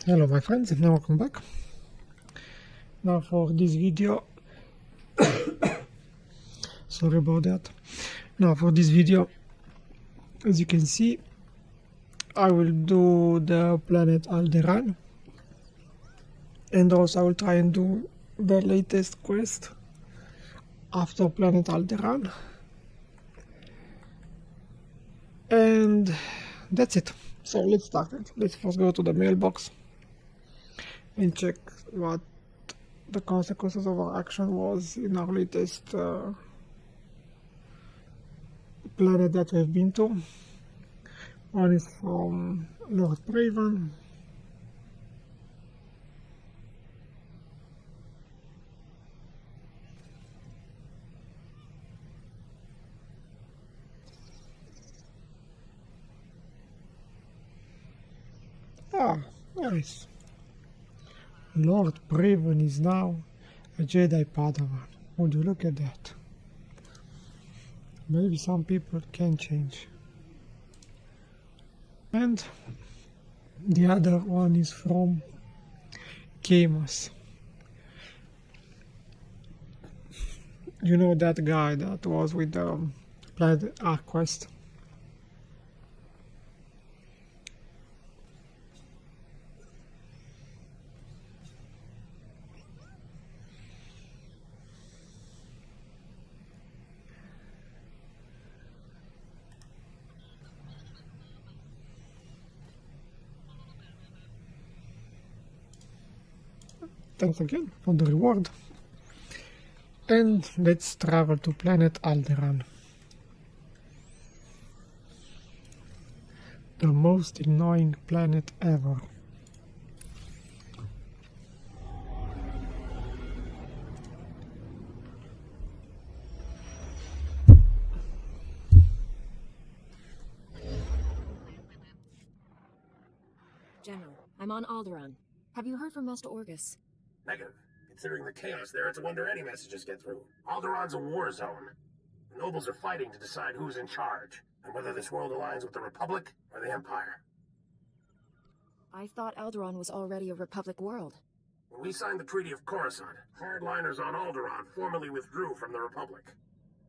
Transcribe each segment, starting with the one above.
Hello my friends, and welcome back. Now for this video, sorry about that. Now for this video, as you can see, I will do the planet Alderaan, and also I will try and do the latest quest after planet Alderaan, and that's it. So let's start it. Let's first go to the mailbox and check what the consequences of our action was in our latest planet that we've been to. One is from Lord Braven. Ah, nice. Lord Braven is now a Jedi Padawan. Would you look at that? Maybe some people can change. And the other one is from Camus. You know that guy that was with the Planet Ark quest? Thanks again for the reward. And let's travel to planet Alderaan. The most annoying planet ever. General, I'm on Alderaan. Have you heard from Master Orgus? Negative. Considering the chaos there, it's a wonder any messages get through. Alderaan's a war zone. The nobles are fighting to decide who's in charge, and whether this world aligns with the Republic or the Empire. I thought Alderaan was already a Republic world. When we signed the Treaty of Coruscant, hardliners on Alderaan formally withdrew from the Republic.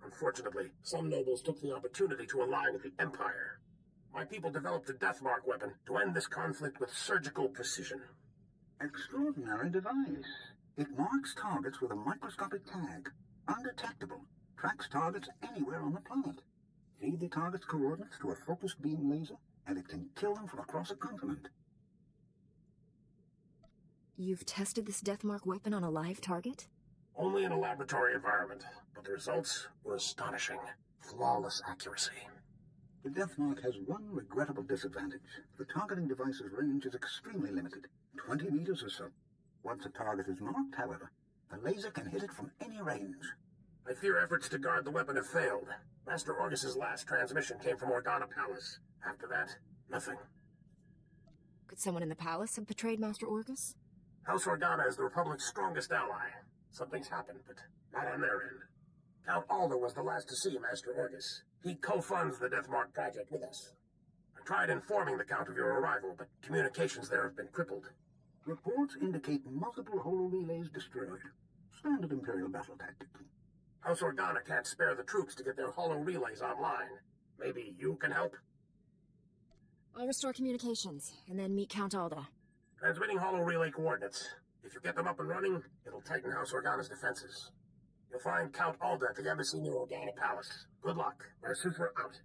Unfortunately, some nobles took the opportunity to ally with the Empire. My people developed a Deathmark weapon to end this conflict with surgical precision. Extraordinary device. It marks targets with a microscopic tag. Undetectable. Tracks targets anywhere on the planet. Feed the target's coordinates to a focused beam laser, and it can kill them from across a continent. You've tested this Deathmark weapon on a live target? Only in a laboratory environment, but the results were astonishing. Flawless accuracy. The Deathmark has one regrettable disadvantage. The targeting device's range is extremely limited, 20 meters or so. Once a target is marked, however, the laser can hit it from any range. I fear efforts to guard the weapon have failed. Master Orgus's last transmission came from Organa Palace. After that, nothing. Could someone in the palace have betrayed Master Orgus? House Organa is the Republic's strongest ally. Something's happened, but not on their end. Count Alder was the last to see Master Orgus. He co-funds the Deathmark project with us. I tried informing the Count of your arrival, but communications there have been crippled. Reports indicate multiple holo-relays destroyed. Standard Imperial battle tactic. House Organa can't spare the troops to get their holo-relays online. Maybe you can help? I'll restore communications, and then meet Count Alda. Transmitting holo-relay coordinates. If you get them up and running, it'll tighten House Organa's defenses. You'll find Count Alda at the embassy near Organa Palace. Good luck. Marsufer out.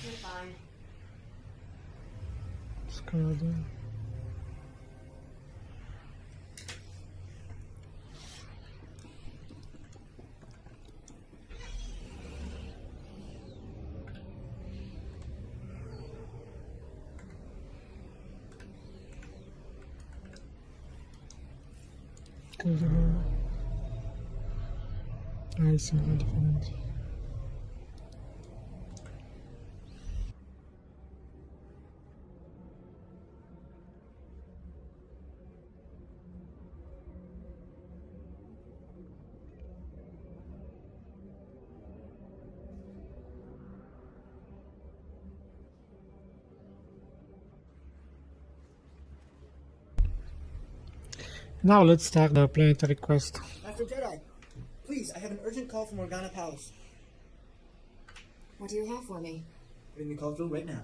You're fine. Skada. Close the door. I see the difference. Now let's start the planetary quest. Master Jedi, please, I have an urgent call from Organa Palace. What do you have for me? Putting the call through right now.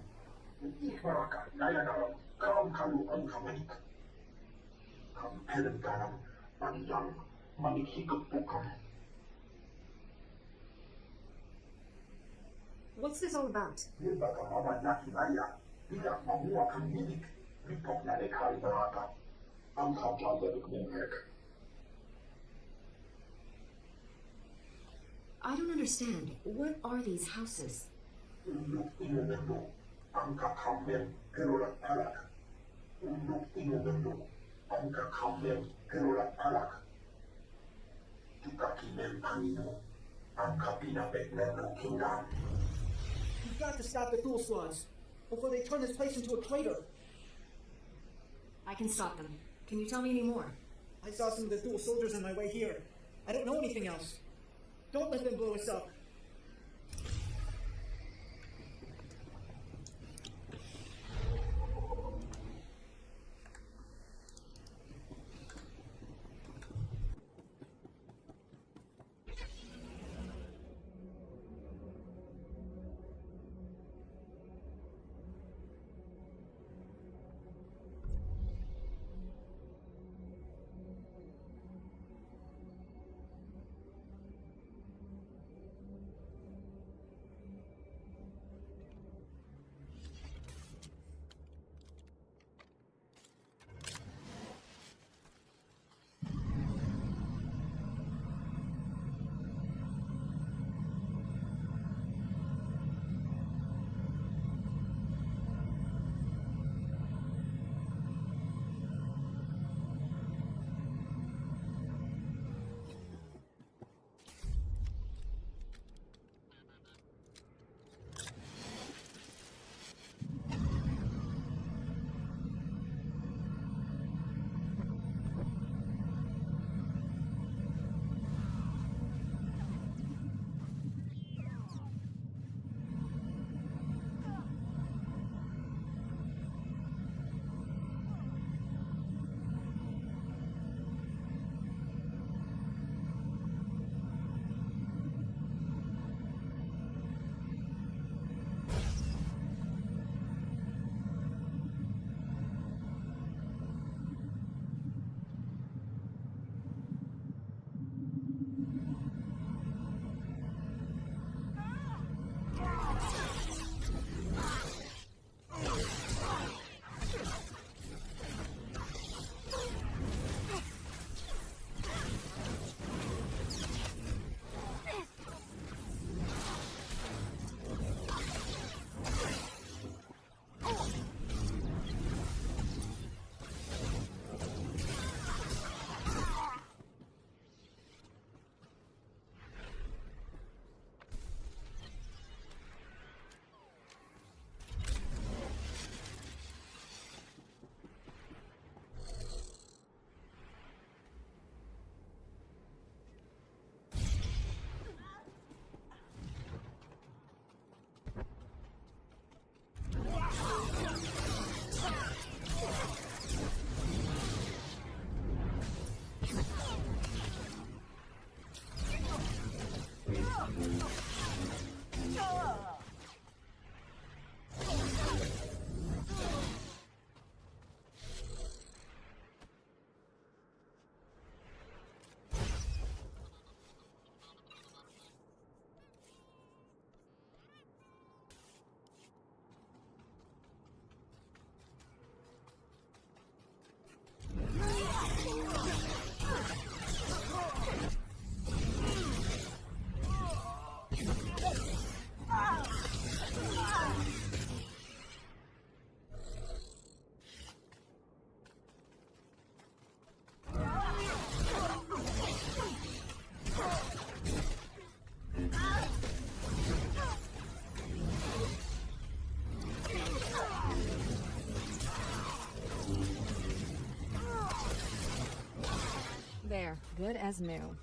What's this all about? I don't understand. What are these houses? You've got to stop the dual squads before they turn this place into a crater. I can stop them. Can you tell me any more? I saw some of the dual soldiers on my way here. I don't know anything else. Don't let them blow us up. good as new.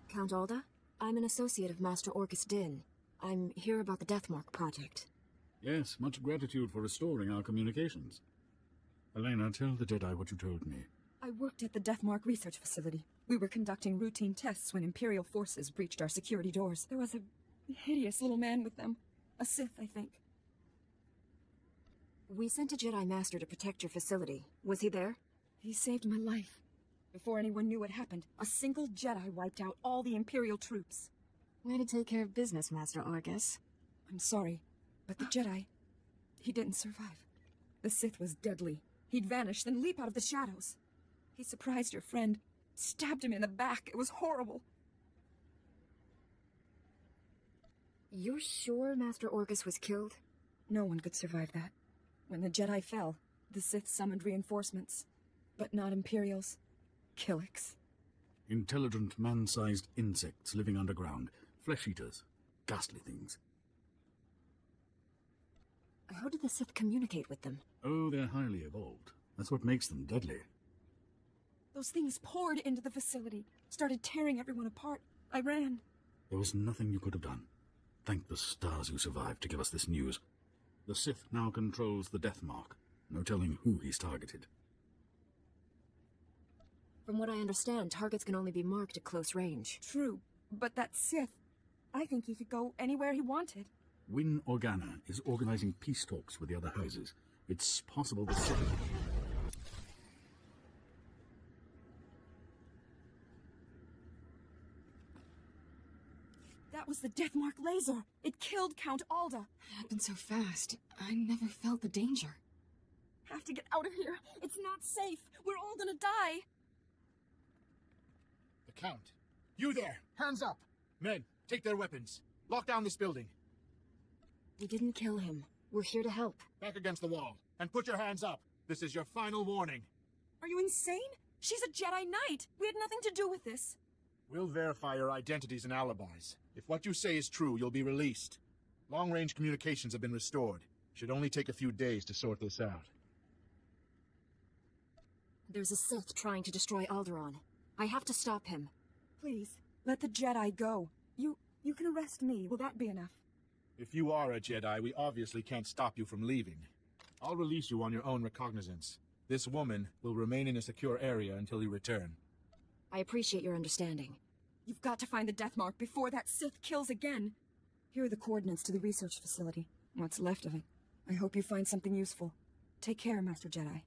Count Alda? I'm an associate of Master Orcus Din. I'm here about the Deathmark project. Yes, much gratitude for restoring our communications. Elena, tell the Jedi what you told me. I worked at the Deathmark research facility. We were conducting routine tests when Imperial forces breached our security doors. There was a hideous little man with them. A Sith, I think. We sent a Jedi Master to protect your facility. Was he there? He saved my life. Before anyone knew what happened, a single Jedi wiped out all the Imperial troops. Way to take care of business, Master Orcus. I'm sorry, but the Jedi, he didn't survive. The Sith was deadly. He'd vanish, then leap out of the shadows. He surprised your friend, stabbed him in the back. It was horrible. You're sure Master Orcus was killed? No one could survive that. When the Jedi fell, the Sith summoned reinforcements, but not Imperials. Killiks. Intelligent, man-sized insects living underground. Flesh-eaters. Ghastly things. How did the Sith communicate with them? Oh, they're highly evolved. That's what makes them deadly. Those things poured into the facility, started tearing everyone apart. I ran. There was nothing you could have done. Thank the stars you survived to give us this news. The Sith now controls the Deathmark. No telling who he's targeted. From what I understand, targets can only be marked at close range. True, but that Sith, I think he could go anywhere he wanted. Win Organa is organizing peace talks with the other houses. It's possible the Sith... That was the Deathmark laser. It killed Count Alda. Happened so fast. I never felt the danger. Have to get out of here. It's not safe. We're all gonna die. The Count. You there! Hands up! Men, take their weapons. Lock down this building. We didn't kill him. We're here to help. Back against the wall. And put your hands up. This is your final warning. Are you insane? She's a Jedi Knight. We had nothing to do with this. We'll verify your identities and alibis. If what you say is true, you'll be released. Long-range communications have been restored. Should only take a few days to sort this out. There's a Sith trying to destroy Alderaan. I have to stop him. Please, let the Jedi go. You can arrest me. Will that be enough? If you are a Jedi, we obviously can't stop you from leaving. I'll release you on your own recognizance. This woman will remain in a secure area until you return. I appreciate your understanding. You've got to find the Deathmark before that Sith kills again. Here are the coordinates to the research facility. What's left of it. I hope you find something useful. Take care, Master Jedi.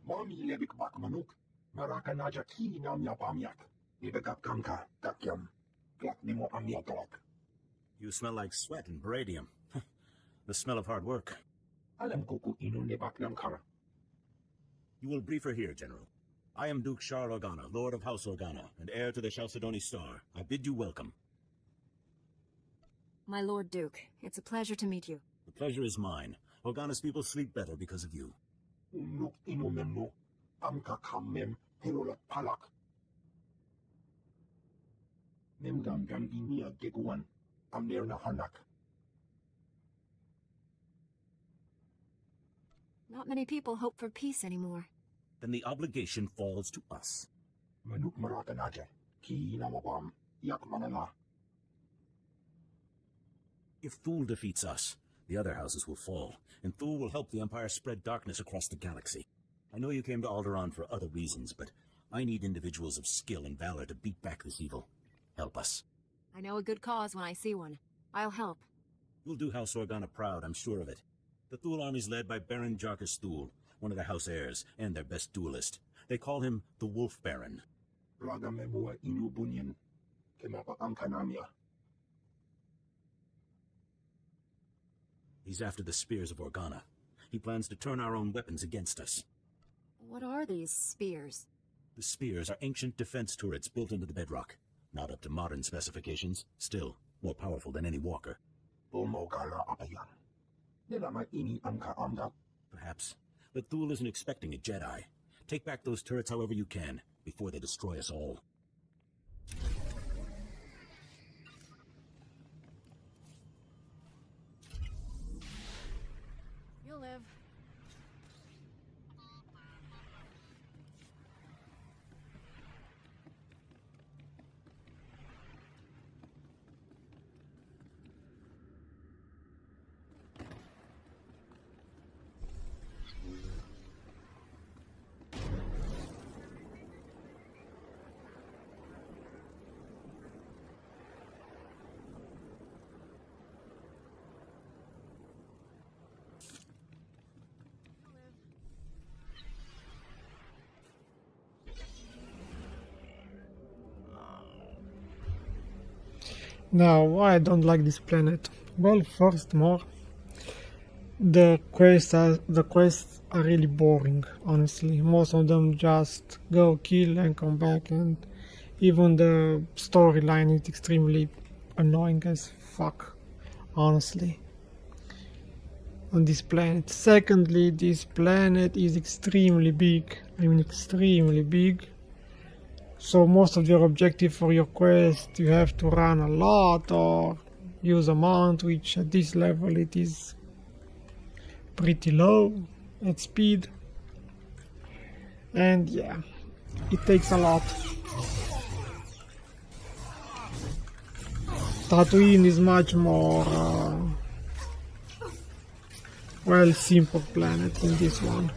Mommy lebik bak manuk. Maraka naja ki nam ya pamyak. Ibegap kamka, kakyam. Glak nimo amyakalak. You smell like sweat and baradium. The smell of hard work. Alam kuku inun lebak nam kara. You will brief her here, General. I am Duke Shar Organa, Lord of House Organa, and heir to the Chalcedony Star. I bid you welcome. My Lord Duke, it's a pleasure to meet you. The pleasure is mine. Organa's people sleep better because of you. Unuk inumemno. Amka kammem. Helola palak. Memgam gam inia geguan. Amner na hanak. Not many people hope for peace anymore. Then the obligation falls to us. Manuk maraka naja. Ki namabam. Yak manala. If Thule defeats us, the other houses will fall, and Thule will help the Empire spread darkness across the galaxy. I know you came to Alderaan for other reasons, but I need individuals of skill and valor to beat back this evil. Help us. I know a good cause when I see one. I'll help. You'll do House Organa proud, I'm sure of it. The Thule army's led by Baron Jarkus Thule, one of the House heirs, and their best duelist. They call him the Wolf Baron. Raga memua inu bunyan. Kemapa amkanamia. He's after the spears of Organa. He plans to turn our own weapons against us. What are these spears? The spears are ancient defense turrets built into the bedrock. Not up to modern specifications, still more powerful than any walker. Bomo kala apayan. Nilama ini amka amda. Perhaps. But Thule isn't expecting a Jedi. Take back those turrets however you can, before they destroy us all. You'll live. Now, why I don't like this planet? Well, first more, the quests are really boring, honestly. Most of them just go kill and come back, and even the storyline is extremely annoying as fuck, honestly, on this planet. Secondly, this planet is extremely big. I mean, extremely big. So most of your objective for your quest, you have to run a lot or use a mount, which at this level it is pretty low at speed. And yeah, it takes a lot. Tatooine is much more, well, simple planet than this one.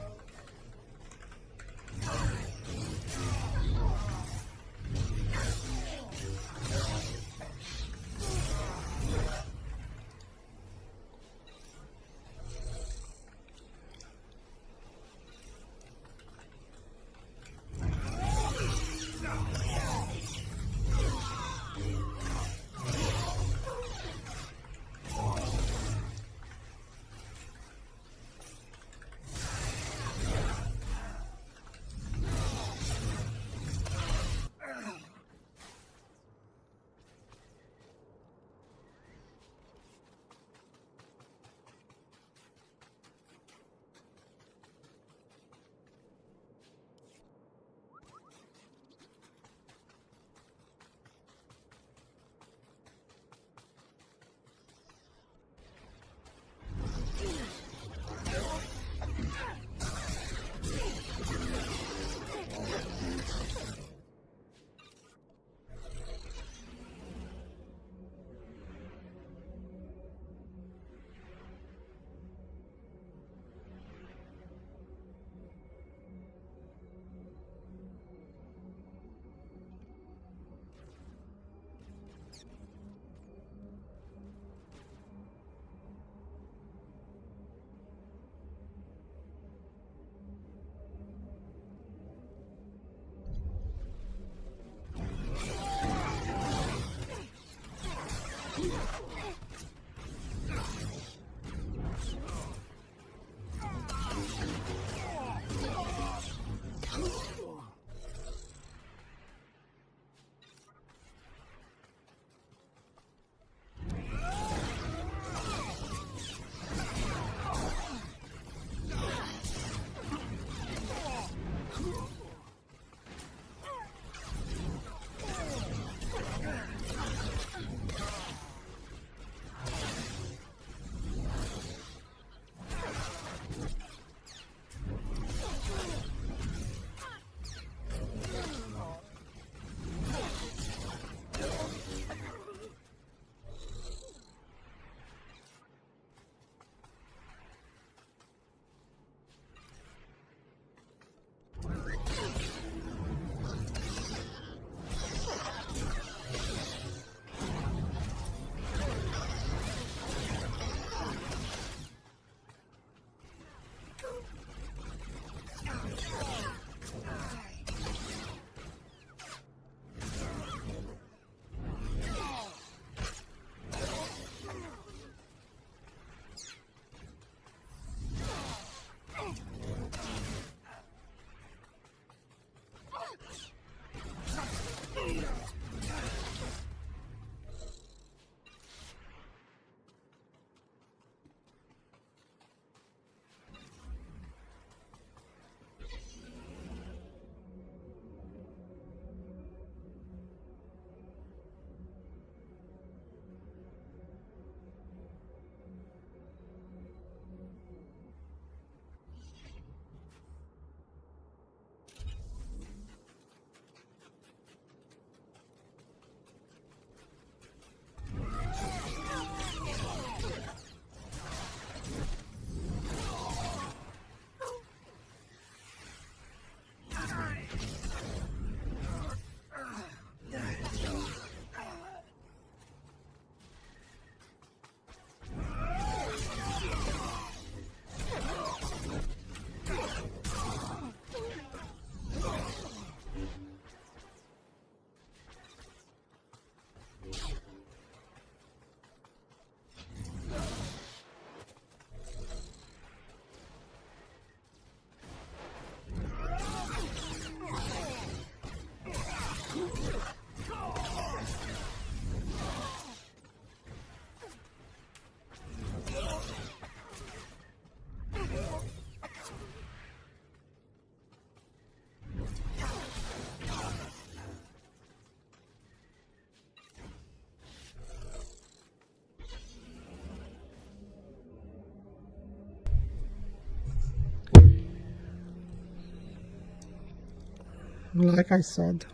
like I said.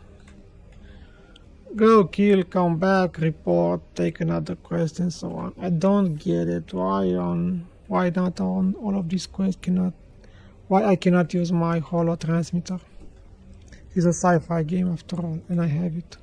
Go kill, come back, report, take another quest, and so on. I don't get it. Why not on all of these quests why I cannot use my holo transmitter? It's a sci-fi game after all, and I have it.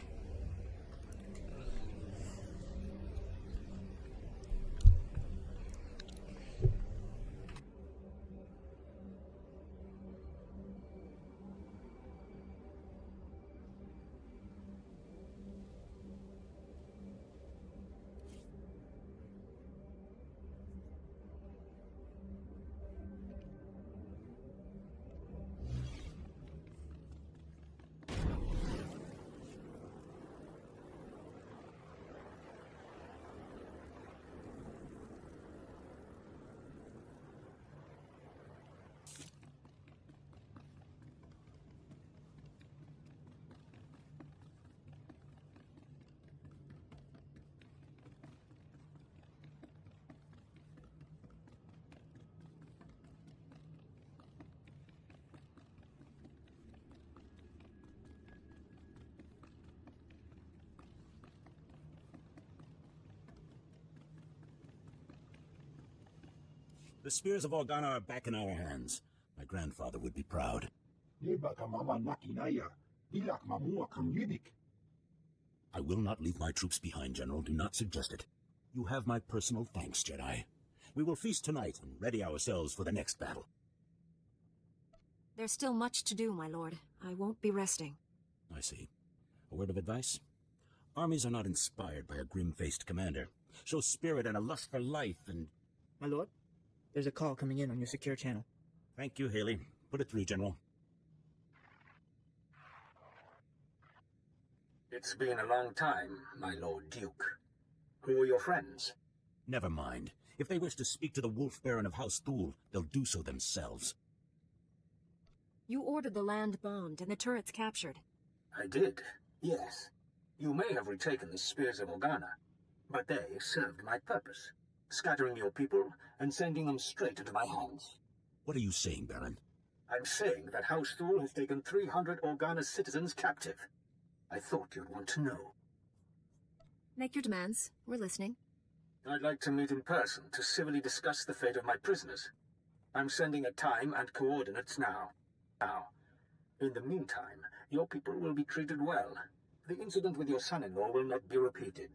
The spears of Organa are back in our hands. My grandfather would be proud. I will not leave my troops behind, General. Do not suggest it. You have my personal thanks, Jedi. We will feast tonight and ready ourselves for the next battle. There's still much to do, my lord. I won't be resting. I see. A word of advice? Armies are not inspired by a grim-faced commander. Show spirit and a lust for life and... My lord, there's a call coming in on your secure channel. Thank you, Haley. Put it through, General. It's been a long time, my Lord Duke. Who are your friends? Never mind. If they wish to speak to the Wolf Baron of House Thule, they'll do so themselves. You ordered the land bombed and the turrets captured. I did, yes. You may have retaken the Spears of Organa, but they served my purpose, scattering your people and sending them straight into my hands. What are you saying, Baron? I'm saying that House Thule has taken 300 Organa citizens captive. I thought you'd want to know. Make your demands. We're listening. I'd like to meet in person to civilly discuss the fate of my prisoners. I'm sending a time and coordinates now. In the meantime, your people will be treated well. The incident with your son-in-law will not be repeated.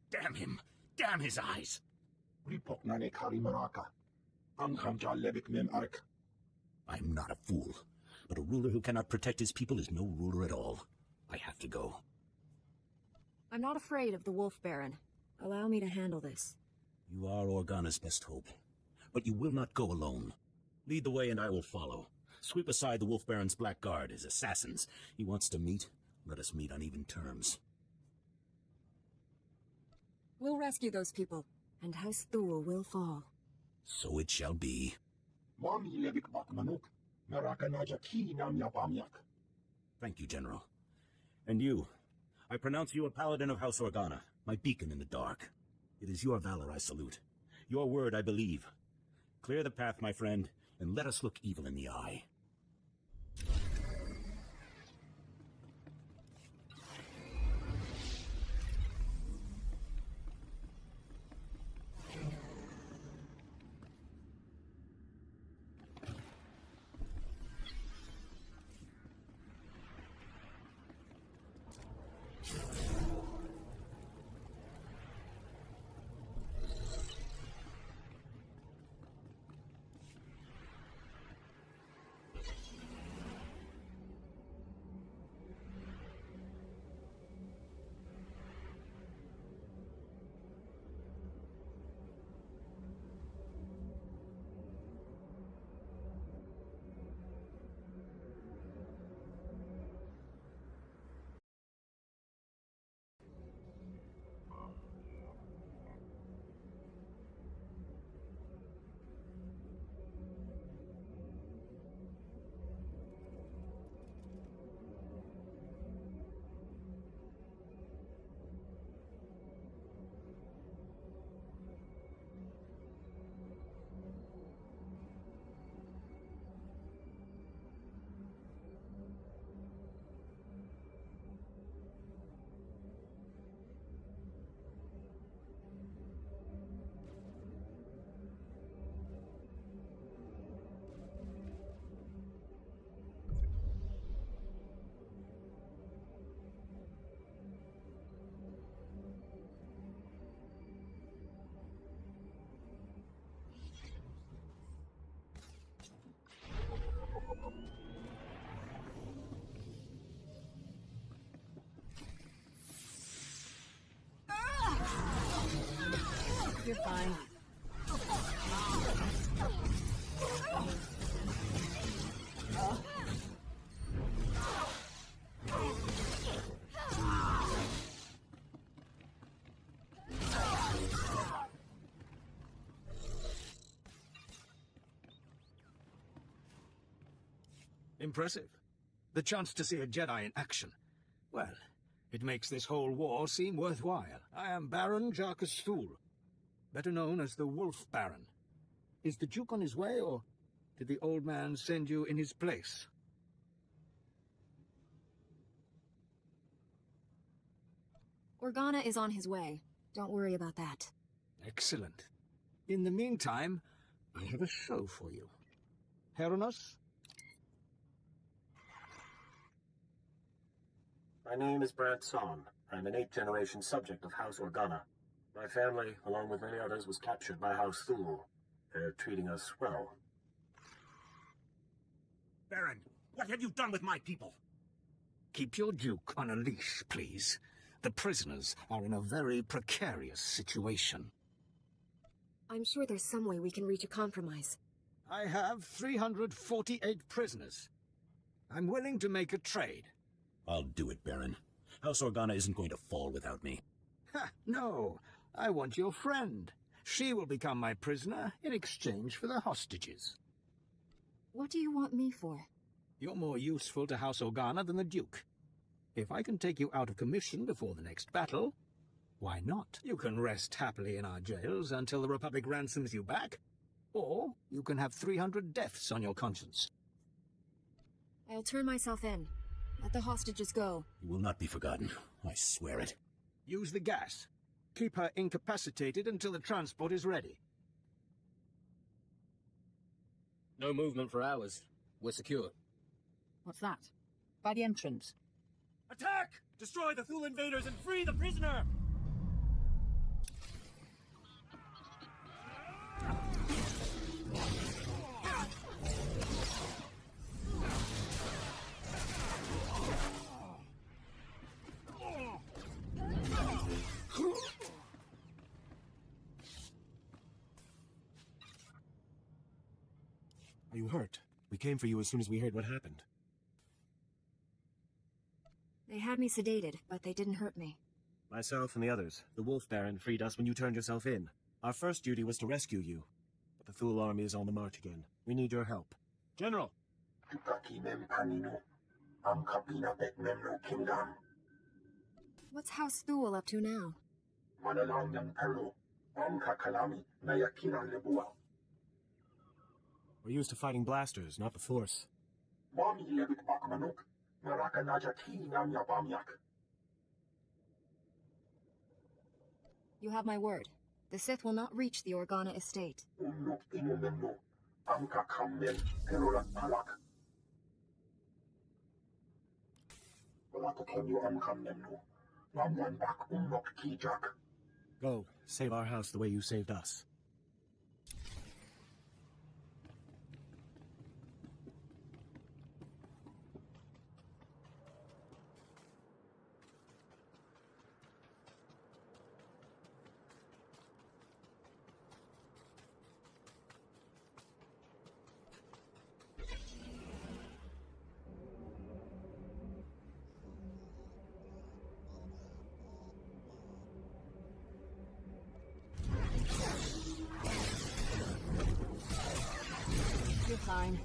Damn him! Damn his eyes! I'm not a fool, but a ruler who cannot protect his people is no ruler at all. I have to go. I'm not afraid of the Wolf Baron. Allow me to handle this. You are Organa's best hope, but you will not go alone. Lead the way and I will follow. Sweep aside the Wolf Baron's black guard, his assassins. He wants to meet. Let us meet on even terms. We'll rescue those people, and House Thule will fall. So it shall be. Thank you, General. And you, I pronounce you a paladin of House Organa, my beacon in the dark. It is your valor I salute. Your word I believe. Clear the path, my friend, and let us look evil in the eye. Impressive. The chance to see a Jedi in action. Well, it makes this whole war seem worthwhile. I am Baron Jarkus Thule, better known as the Wolf Baron. Is the Duke on his way, or did the old man send you in his place? Organa is on his way. Don't worry about that. Excellent. In the meantime, I have a show for you. Heronos? My name is Brant Son. I'm an 8th-generation subject of House Organa. My family, along with many others, was captured by House Thule. They're treating us well. Baron, what have you done with my people? Keep your Duke on a leash, please. The prisoners are in a very precarious situation. I'm sure there's some way we can reach a compromise. I have 348 prisoners. I'm willing to make a trade. I'll do it, Baron. House Organa isn't going to fall without me. Ha, no, I want your friend. She will become my prisoner in exchange for the hostages. What do you want me for? You're more useful to House Organa than the Duke. If I can take you out of commission before the next battle, why not? You can rest happily in our jails until the Republic ransoms you back, or you can have 300 deaths on your conscience. I'll turn myself in. Let the hostages go. You will not be forgotten. I swear it. Use the gas. Keep her incapacitated until the transport is ready. No movement for hours. We're secure. What's that? By the entrance. Attack! Destroy the Thule invaders and free the prisoner! Are you hurt? We came for you as soon as we heard what happened. They had me sedated, but they didn't hurt me. Myself and the others, the Wolf Baron, freed us when you turned yourself in. Our first duty was to rescue you. But the Thule army is on the march again. We need your help. General! What's House Thule up to now? We're used to fighting blasters, not the Force. You have my word. The Sith will not reach the Organa estate. Go, save our house the way you saved us. You're fine.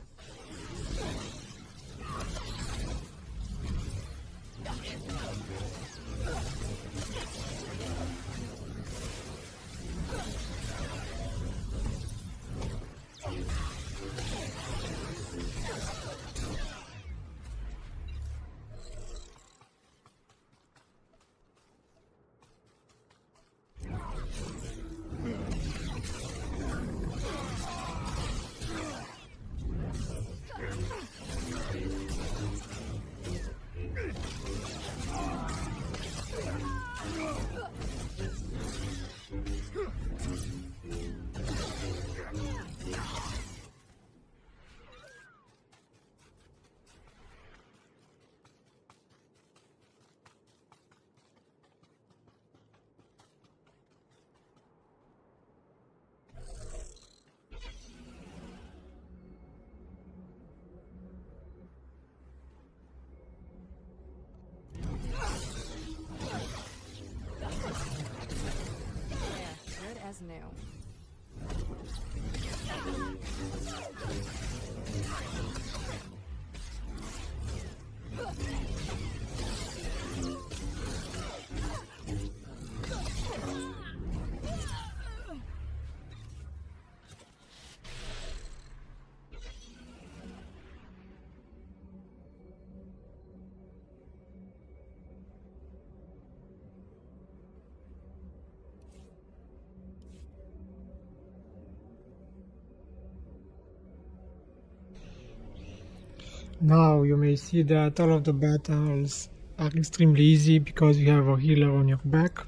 Now you may see that all of the battles are extremely easy because you have a healer on your back.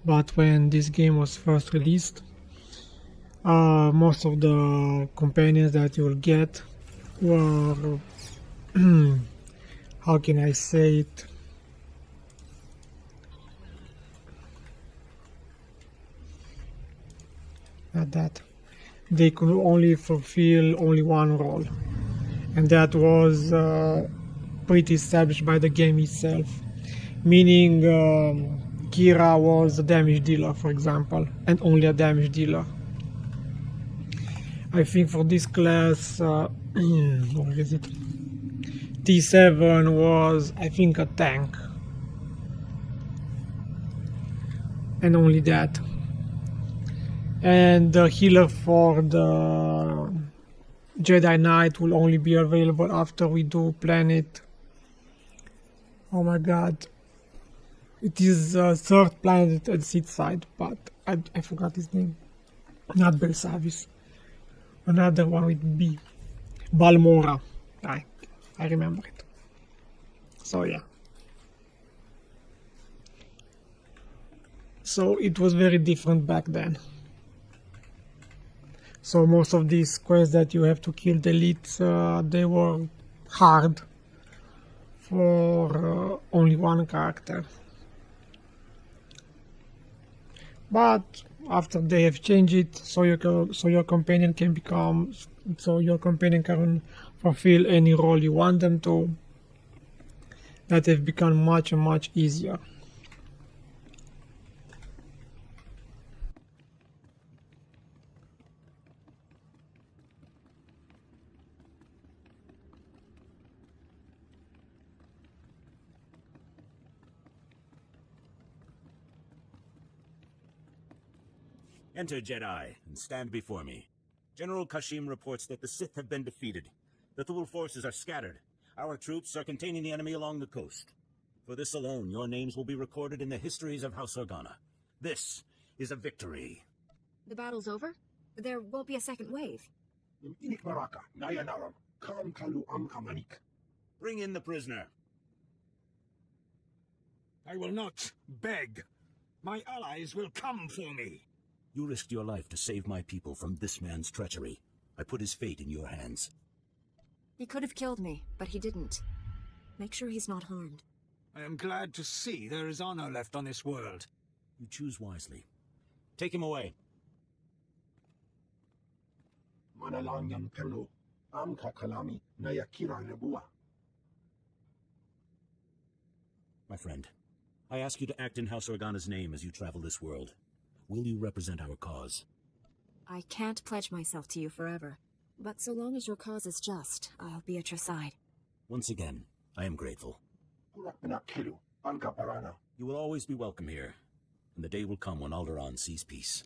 But when this game was first released, most of the companions that you will get were how can I say it? Not that. They could only fulfill only one role, and that was pretty established by the game itself. Meaning, Kira was a damage dealer, for example, and only a damage dealer. I think for this class, what is it? T7 was, I think, a tank, and only that. And the healer for the Jedi Knight will only be available after we do planet. Oh my god. It is third planet at seat side, but I forgot his name. Not Belsavis. Another one with B. Balmora. I remember it. So yeah. So it was very different back then. So most of these quests that you have to kill the elites, they were hard for only one character. But after they have changed it, so your companion can fulfill any role you want them to, that have become much easier. Enter, Jedi, and stand before me. General Kashim reports that the Sith have been defeated. The Thule forces are scattered. Our troops are containing the enemy along the coast. For this alone, your names will be recorded in the histories of House Organa. This is a victory. The battle's over? There won't be a second wave. Bring in the prisoner. I will not beg. My allies will come for me. You risked your life to save my people from this man's treachery. I put his fate in your hands. He could have killed me, but he didn't. Make sure he's not harmed. I am glad to see there is honor left on this world. You choose wisely. Take him away. My friend, I ask you to act in House Organa's name as you travel this world. Will you represent our cause? I can't pledge myself to you forever, but so long as your cause is just, I'll be at your side. Once again, I am grateful. You will always be welcome here, and the day will come when Alderaan sees peace.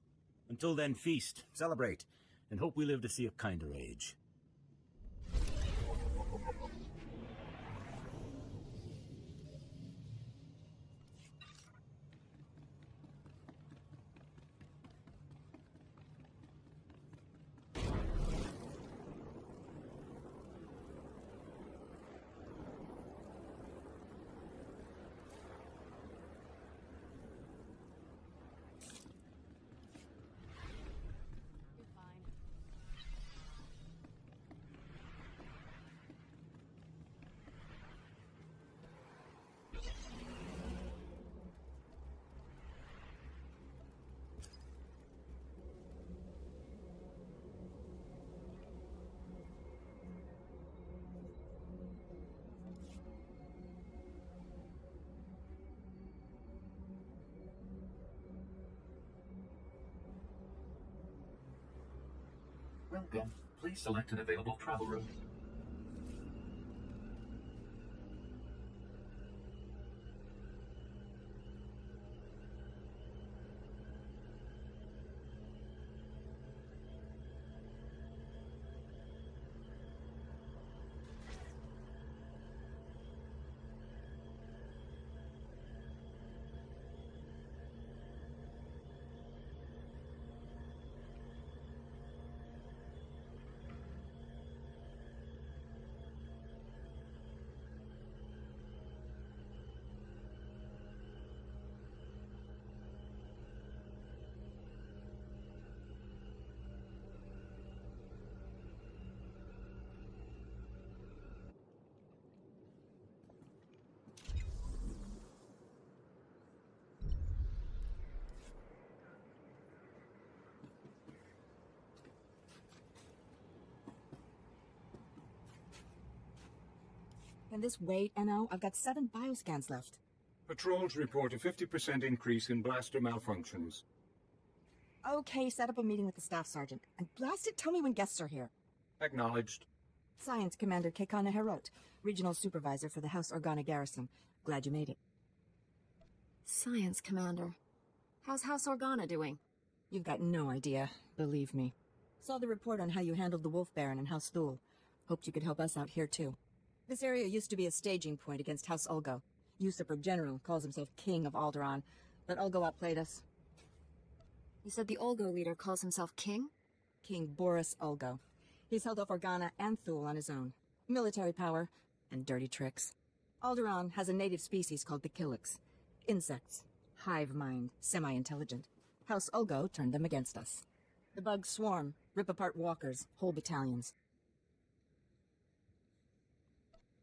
Until then, feast, celebrate, and hope we live to see a kinder age. Welcome. Please select an available travel route. Can this wait, NO? I've got 7 bioscans left. Patrols report a 50% increase in blaster malfunctions. Okay, set up a meeting with the staff sergeant. And blast it, tell me when guests are here. Acknowledged. Science Commander Kekana Herot, Regional Supervisor for the House Organa Garrison. Glad you made it. Science Commander. How's House Organa doing? You've got no idea, believe me. Saw the report on how you handled the Wolf Baron and House Thule. Hoped you could help us out here too. This area used to be a staging point against House Ulgo. Usurper General calls himself King of Alderaan, but Ulgo outplayed us. You said the Ulgo leader calls himself King? King Boris Ulgo. He's held off Organa and Thule on his own. Military power and dirty tricks. Alderaan has a native species called the Killiks. Insects. Hive mind. Semi-intelligent. House Ulgo turned them against us. The bugs swarm, rip apart walkers, whole battalions.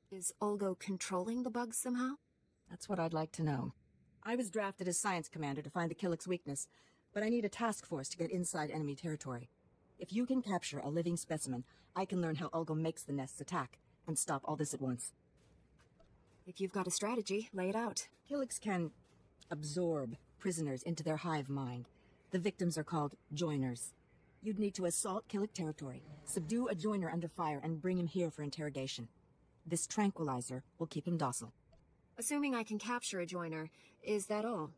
Is Ulgo controlling the bugs somehow? That's what I'd like to know. I was drafted as Science Commander to find the Killiks' weakness, but I need a task force to get inside enemy territory. If you can capture a living specimen, I can learn how Ulgo makes the nests attack, and stop all this at once. If you've got a strategy, lay it out. Killiks can absorb prisoners into their hive mind. The victims are called joiners. You'd need to assault Killik territory, subdue a joiner under fire, and bring him here for interrogation. This tranquilizer will keep him docile. Assuming I can capture a joiner, is that all?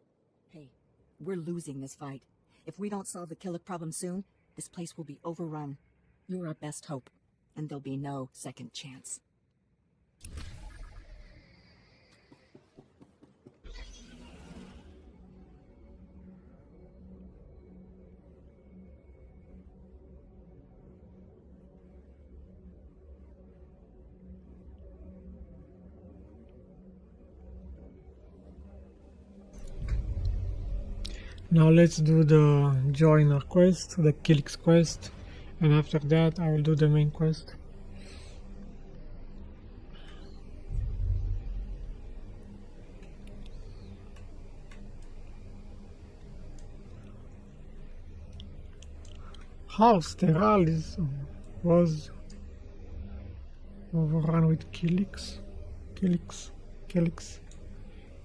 Hey, we're losing this fight. If we don't solve the Killik problem soon, this place will be overrun. You're our best hope, and there'll be no second chance. Now let's do the joiner quest, the Killiks quest, and after that I will do the main quest. House Terralis was overrun with Killiks.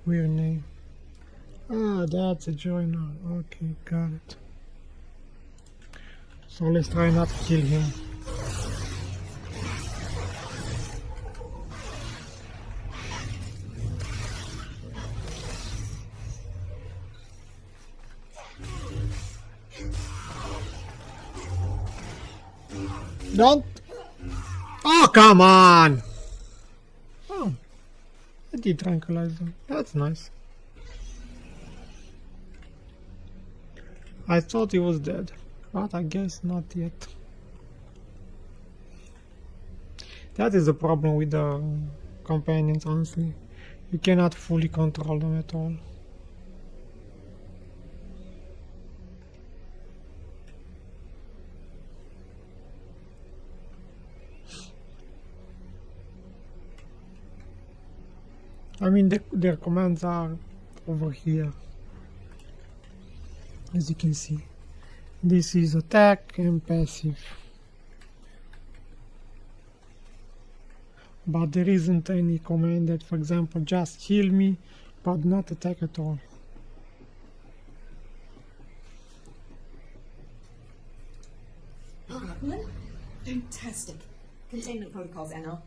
Weird name. Ah, that's a joiner. Okay, got it. So let's try not to kill him. Don't! Oh, come on! Oh, I did tranquilize them. That's nice. I thought he was dead, but I guess not yet. That is the problem with the companions, honestly. You cannot fully control them at all. I mean, their commands are over here. As you can see, this is attack and passive, but there isn't any command that, for example, just heal me but not attack at all. Fantastic. Containment protocols, NL.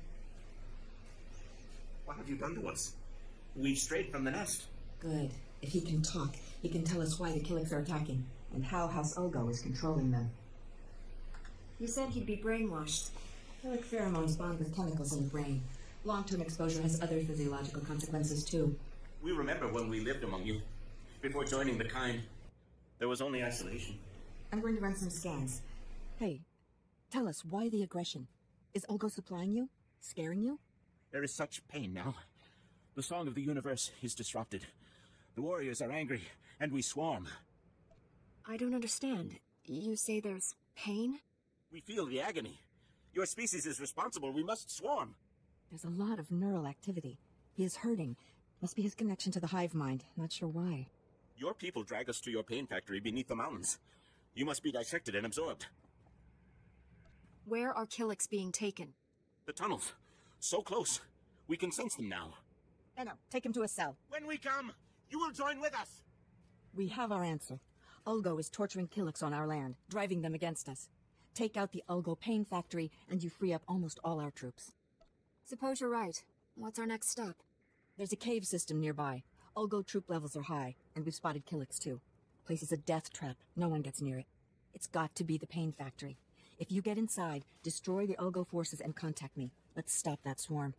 What have you done to us? We've strayed from the nest. Good. If he can talk, he can tell us why the Killiks are attacking, and how House Ulgo is controlling them. You said he'd be brainwashed. Killik pheromones bond with chemicals in the brain. Long-term exposure has other physiological consequences, too. We remember when we lived among you. Before joining the kind, there was only isolation. I'm going to run some scans. Hey, tell us, why the aggression? Is Ulgo supplying you? Scaring you? There is such pain now. The song of the universe is disrupted. The warriors are angry, and we swarm. I don't understand. You say there's pain? We feel the agony. Your species is responsible. We must swarm. There's a lot of neural activity. He is hurting. Must be his connection to the hive mind. Not sure why. Your people drag us to your pain factory beneath the mountains. You must be dissected and absorbed. Where are Killiks being taken? The tunnels. So close. We can sense them now. No, take him to a cell. When we come, you will join with us. We have our answer. Ulgo is torturing Killiks on our land, driving them against us. Take out the Ulgo pain factory, and you free up almost all our troops. Suppose you're right. What's our next step? There's a cave system nearby. Ulgo troop levels are high, and we've spotted Killiks too. Place is a death trap. No one gets near it. It's got to be the pain factory. If you get inside, destroy the Ulgo forces and contact me. Let's stop that swarm.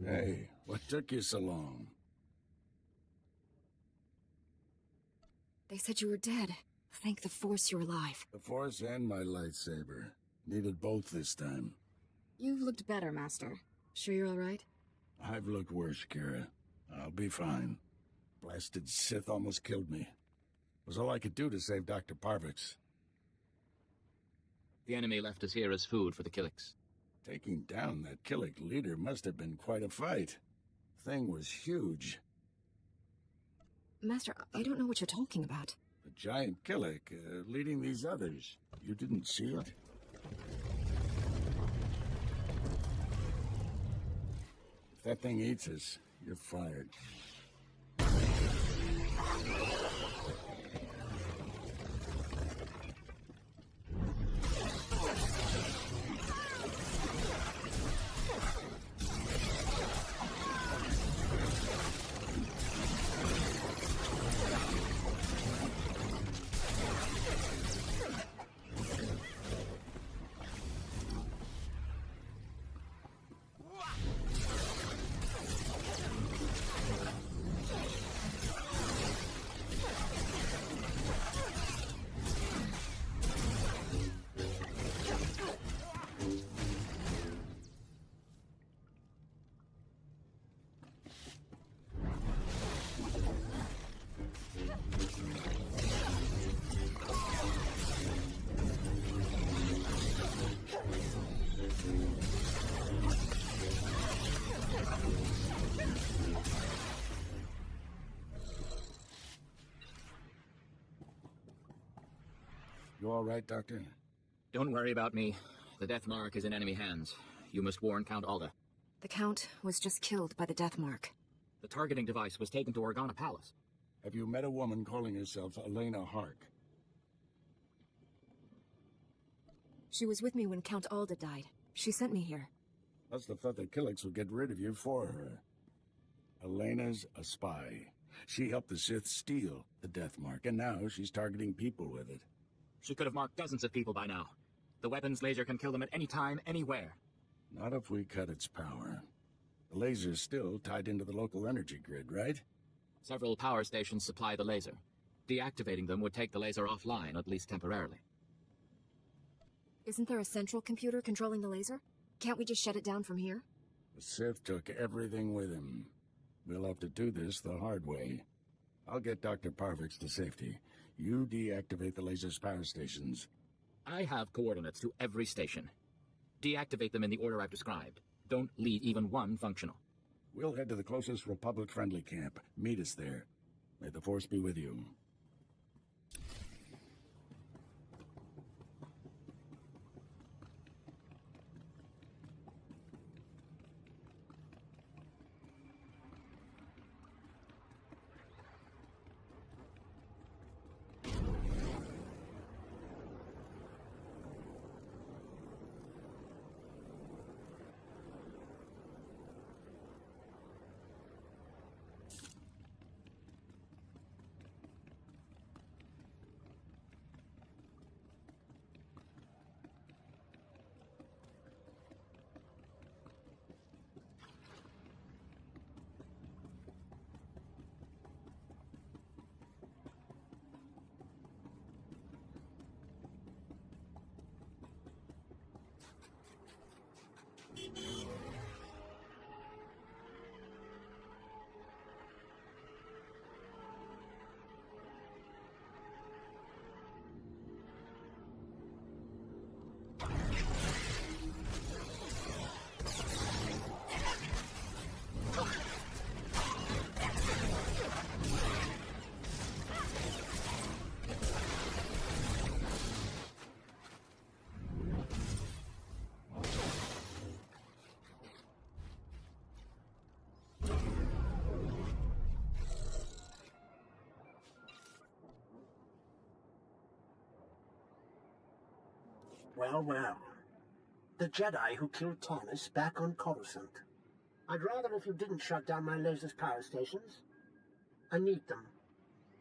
Hey, what took you so long? They said you were dead. Thank the Force you're alive. The Force and my lightsaber. Needed both this time. You've looked better, Master. Sure you're all right? I've looked worse, Kira. I'll be fine. Blasted Sith almost killed me. Was all I could do to save Dr. Parvix. The enemy left us here as food for the Killiks. Taking down that Killik leader must have been quite a fight. Thing was huge. Master, I don't know what you're talking about. The giant Killik leading these others. You didn't see it? If that thing eats us, you're fired. You all right, Doctor? Don't worry about me. The Death Mark is in enemy hands. You must warn Count Alda. The Count was just killed by the Death Mark. The targeting device was taken to Organa Palace. Have you met a woman calling herself Elena Hark? She was with me when Count Alda died. She sent me here. Must have thought the Killiks would get rid of you for her. Elena's a spy. She helped the Sith steal the Death Mark, and now she's targeting people with it. She could have marked dozens of people by now. The weapon's laser can kill them at any time, anywhere. Not if we cut its power. The laser's still tied into the local energy grid, right? Several power stations supply the laser. Deactivating them would take the laser offline, at least temporarily. Isn't there a central computer controlling the laser? Can't we just shut it down from here? The Sith took everything with him. We'll have to do this the hard way. I'll get Dr. Parvix to safety. You deactivate the laser's power stations. I have coordinates to every station. Deactivate them in the order I've described. Don't leave even one functional. We'll head to the closest Republic-friendly camp. Meet us there. May the Force be with you. Well, well. The Jedi who killed Thomas back on Coruscant. I'd rather if you didn't shut down my laser's power stations. I need them.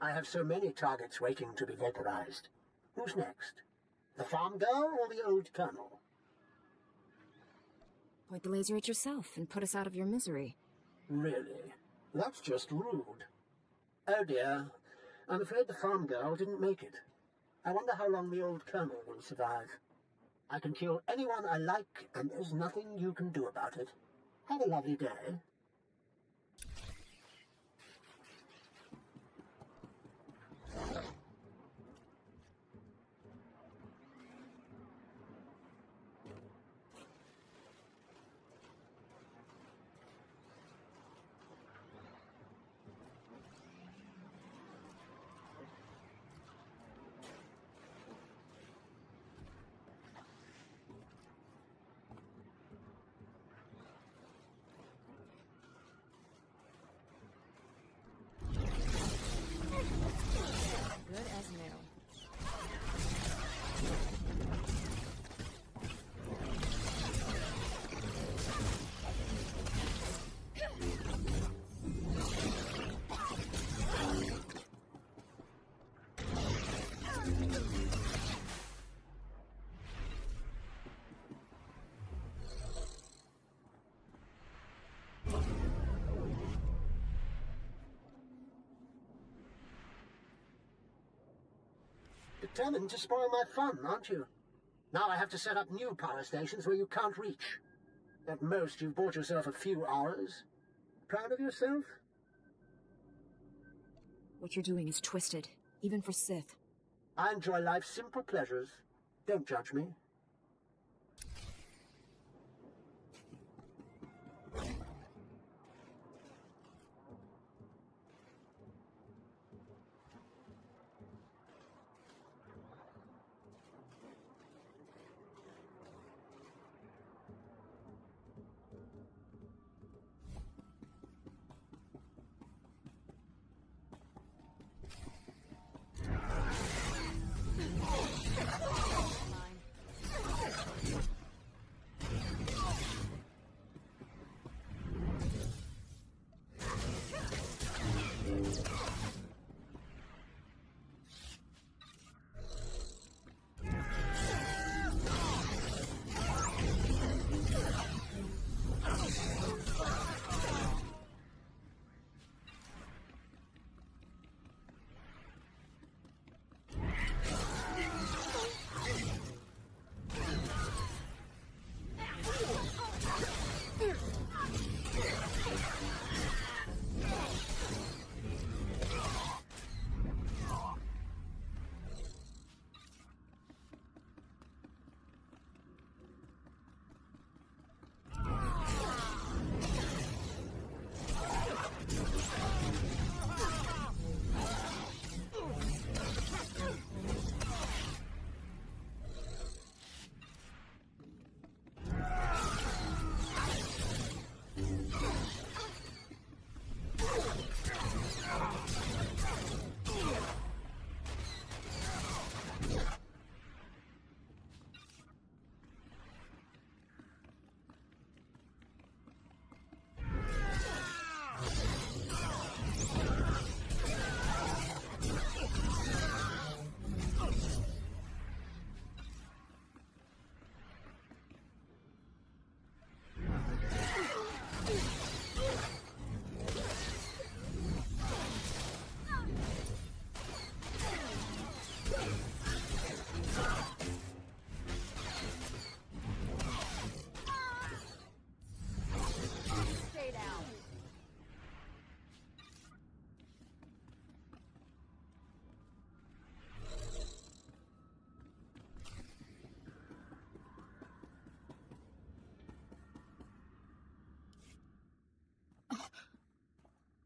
I have so many targets waiting to be vaporized. Who's next? The farm girl or the old colonel? Point the laser at yourself and put us out of your misery. Really? That's just rude. Oh dear. I'm afraid the farm girl didn't make it. I wonder how long the old colonel will survive. I can kill anyone I like, and there's nothing you can do about it. Have a lovely day. Good as new. Determined to spoil my fun, aren't you? Now I have to set up new power stations where you can't reach. At most, you've bought yourself a few hours. Proud of yourself? What you're doing is twisted, even for Sith. I enjoy life's simple pleasures. Don't judge me.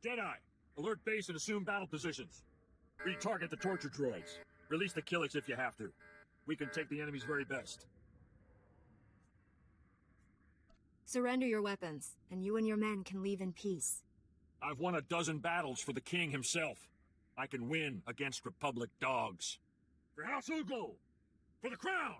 Jedi, alert base and assume battle positions. Retarget the torture droids. Release the Killiks if you have to. We can take the enemy's very best. Surrender your weapons, and you and your men can leave in peace. I've won a dozen battles for the king himself. I can win against Republic dogs. For House Ugo! For the crown!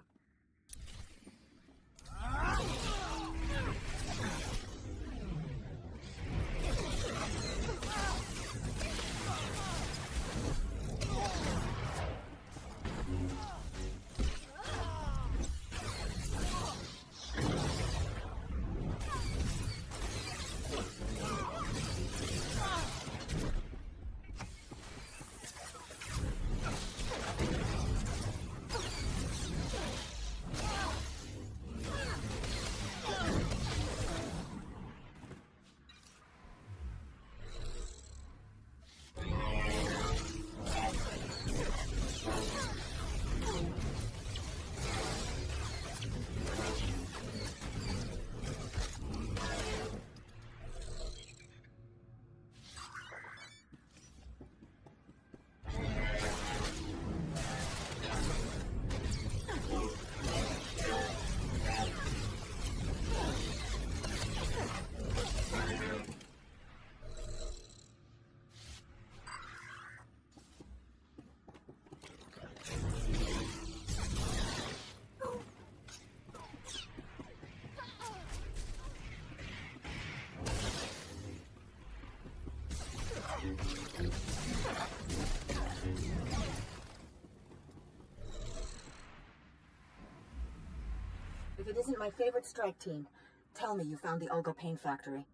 If it isn't my favorite strike team, tell me you found the Ulgo Pain Factory.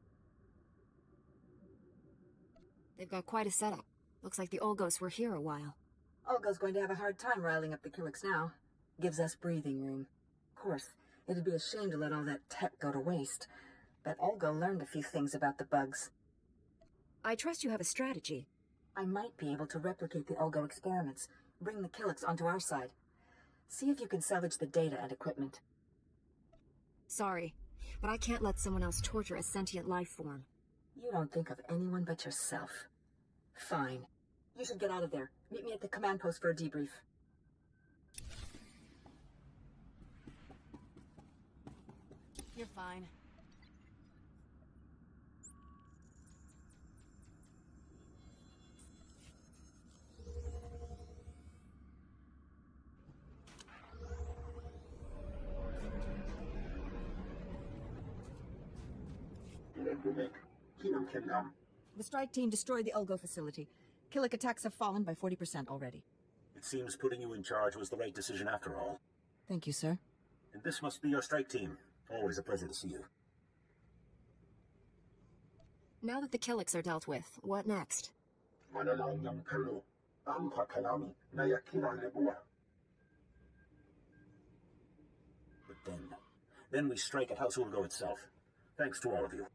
They've got quite a setup. Looks like the Ulgos were here a while. Ulgo's going to have a hard time riling up the Killiks now. Gives us breathing room. Of course, it'd be a shame to let all that tech go to waste. But Ulgo learned a few things about the bugs. I trust you have a strategy. I might be able to replicate the Ulgo experiments, bring the Killiks onto our side. See if you can salvage the data and equipment. Sorry, but I can't let someone else torture a sentient life form. You don't think of anyone but yourself. Fine. You should get out of there. Meet me at the command post for a debrief. You're fine. The strike team destroyed the Ulgo facility. Killik attacks have fallen by 40% already. It seems putting you in charge was the right decision after all. Thank you, sir. And this must be your strike team. Always a pleasure to see you. Now that the Killiks are dealt with, what next? But then we strike at House Ulgo itself. Thanks to all of you.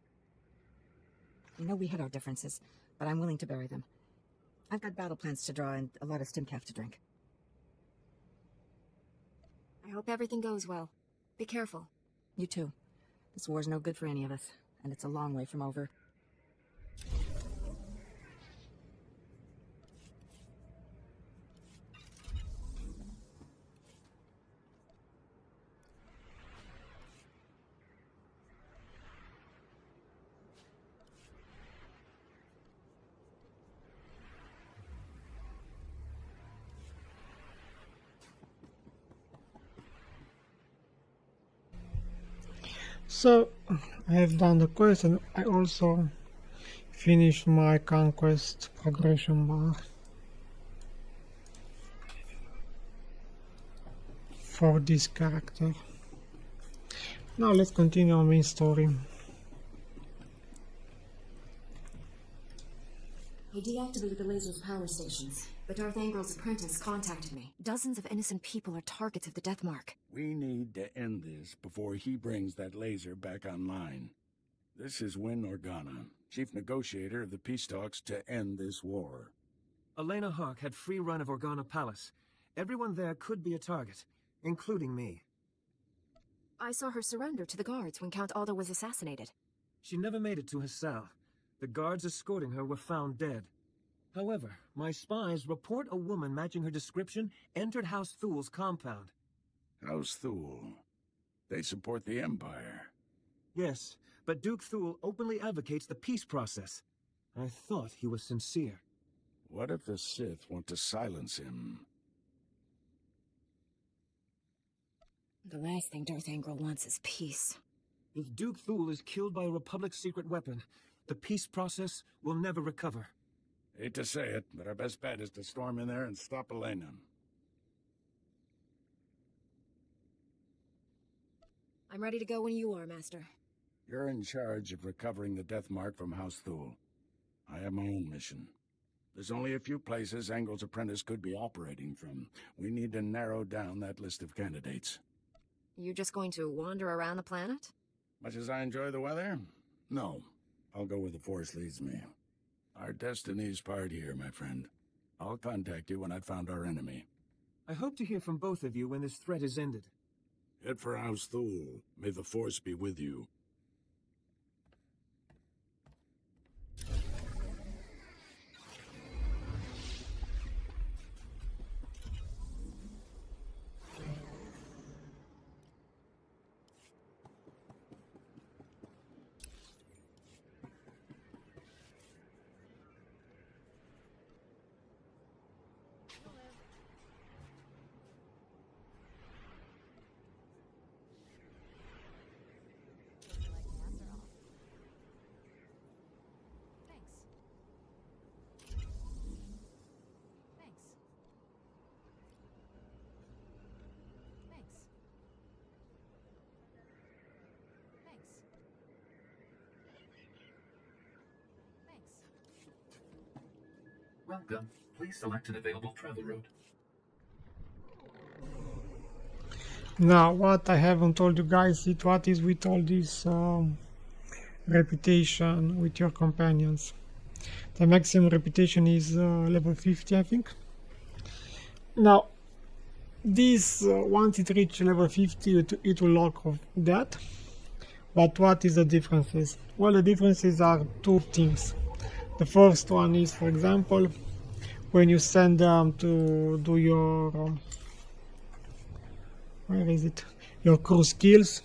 You know we had our differences, but I'm willing to bury them. I've got battle plans to draw and a lot of stimcaf to drink. I hope everything goes well. Be careful. You too. This war's no good for any of us, and it's a long way from over. So I have done the quest, and I also finished my conquest progression bar for this character. Now let's continue our main story. I deactivated the laser's power stations, but Darth Angrel's apprentice contacted me. Dozens of innocent people are targets of the Death Mark. We need to end this before he brings that laser back online. This is Win Organa, chief negotiator of the peace talks to end this war. Elena Hawk had free run of Organa Palace. Everyone there could be a target, including me. I saw her surrender to the guards when Count Aldo was assassinated. She never made it to her cell. The guards escorting her were found dead. However, my spies report a woman matching her description entered House Thul's compound. House Thul. They support the Empire. Yes, but Duke Thul openly advocates the peace process. I thought he was sincere. What if the Sith want to silence him? The last thing Darth Angral wants is peace. If Duke Thul is killed by a Republic secret weapon, the peace process will never recover. Hate to say it, but our best bet is to storm in there and stop Elena. I'm ready to go when you are, Master. You're in charge of recovering the Death Mark from House Thul. I have my own mission. There's only a few places Angel's apprentice could be operating from. We need to narrow down that list of candidates. You just going to wander around the planet? Much as I enjoy the weather? No. I'll go where the Force leads me. Our destiny's part here, my friend. I'll contact you when I've found our enemy. I hope to hear from both of you when this threat is ended. Head for House Thul. May the Force be with you. Welcome. Please select an available travel route. Now, what I haven't told you guys is what is with all this reputation with your companions. The maximum reputation is level 50, I think. Now, this once it reaches level 50, it will lock off that. But what is the differences? Well, the differences are two things. The first one is, for example, when you send them to do your where is it? Your crew skills,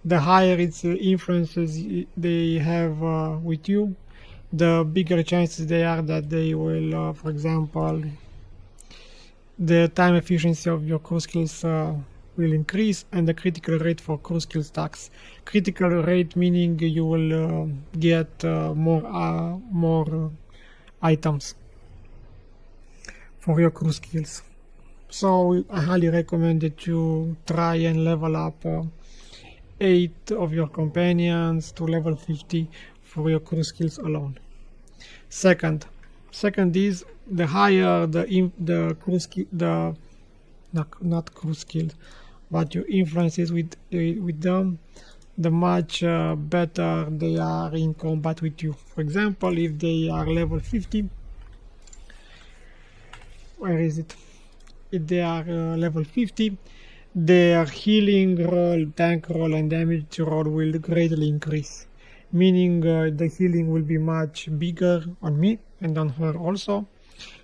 the higher its influences they have with you, the bigger chances they are that they will, for example, the time efficiency of your crew skills will increase, and the critical rate for crew skill stacks. Critical rate meaning you will get more items for your crew skills. So I highly recommend that you try and level up 8 of your companions to level 50 for your crew skills alone. Second is the higher the crew skill, the not crew skills, but your influences with them, the much better they are in combat with you. For example, if they are level 50, where is it? If they are level 50, their healing roll, tank roll, and damage roll will greatly increase. Meaning the healing will be much bigger on me and on her also.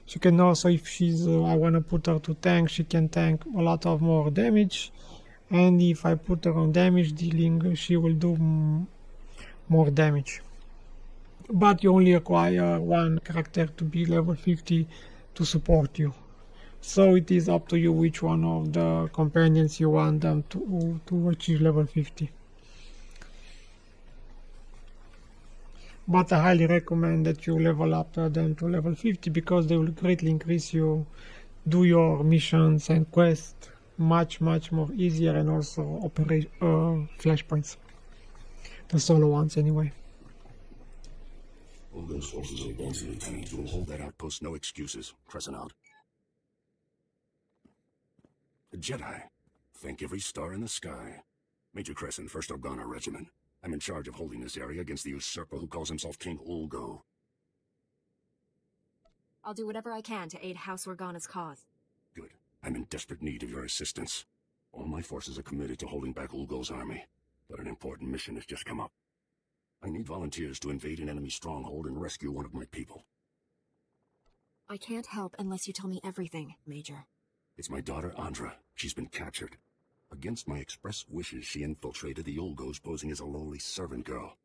She can also, if she's, I want to put her to tank, she can tank a lot of more damage. And if I put her on damage dealing, she will do more damage. But you only acquire one character to be level 50 to support you. So it is up to you which one of the companions you want them to achieve level 50. But I highly recommend that you level up them to level 50 because they will greatly increase you, do your missions and quests much more easier, and also operate flashpoints. The solo ones anyway. All those forces are advancing, Lieutenant. We'll hold that outpost, no excuses. Crescent out. A Jedi. Thank every star in the sky. Major Crescent, 1st Organa Regiment. I'm in charge of holding this area against the usurper who calls himself King Ulgo. I'll do whatever I can to aid House Organa's cause. Good. I'm in desperate need of your assistance. All my forces are committed to holding back Ulgo's army, but an important mission has just come up. I need volunteers to invade an enemy stronghold and rescue one of my people. I can't help unless you tell me everything, Major. It's my daughter, Andra. She's been captured. Against my express wishes, she infiltrated the Ulgos posing as a lowly servant girl.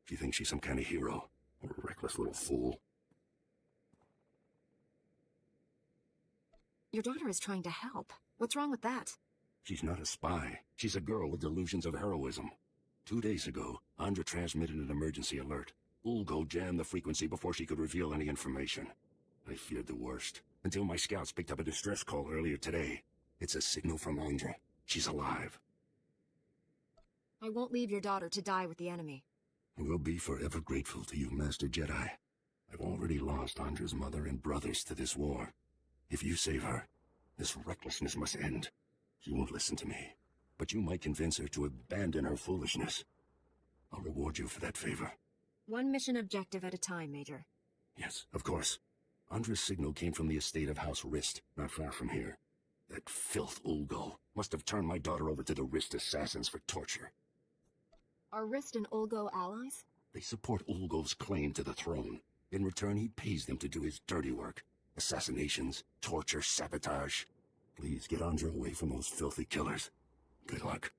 She thinks she's some kind of hero. A reckless little fool. Your daughter is trying to help. What's wrong with that? She's not a spy. She's a girl with delusions of heroism. 2 days ago, Andra transmitted an emergency alert. Ulgo jammed the frequency before she could reveal any information. I feared the worst, until my scouts picked up a distress call earlier today. It's a signal from Andra. She's alive. I won't leave your daughter to die with the enemy. I will be forever grateful to you, Master Jedi. I've already lost Andra's mother and brothers to this war. If you save her, this recklessness must end. She won't listen to me, but you might convince her to abandon her foolishness. I'll reward you for that favor. One mission objective at a time, Major. Yes, of course. Andra's signal came from the estate of House Rist, not far from here. That filth Ulgo must have turned my daughter over to the Rist assassins for torture. Are Rist and Ulgo allies? They support Ulgo's claim to the throne. In return, he pays them to do his dirty work. Assassinations, torture, sabotage. Please get Andra away from those filthy killers. Good luck.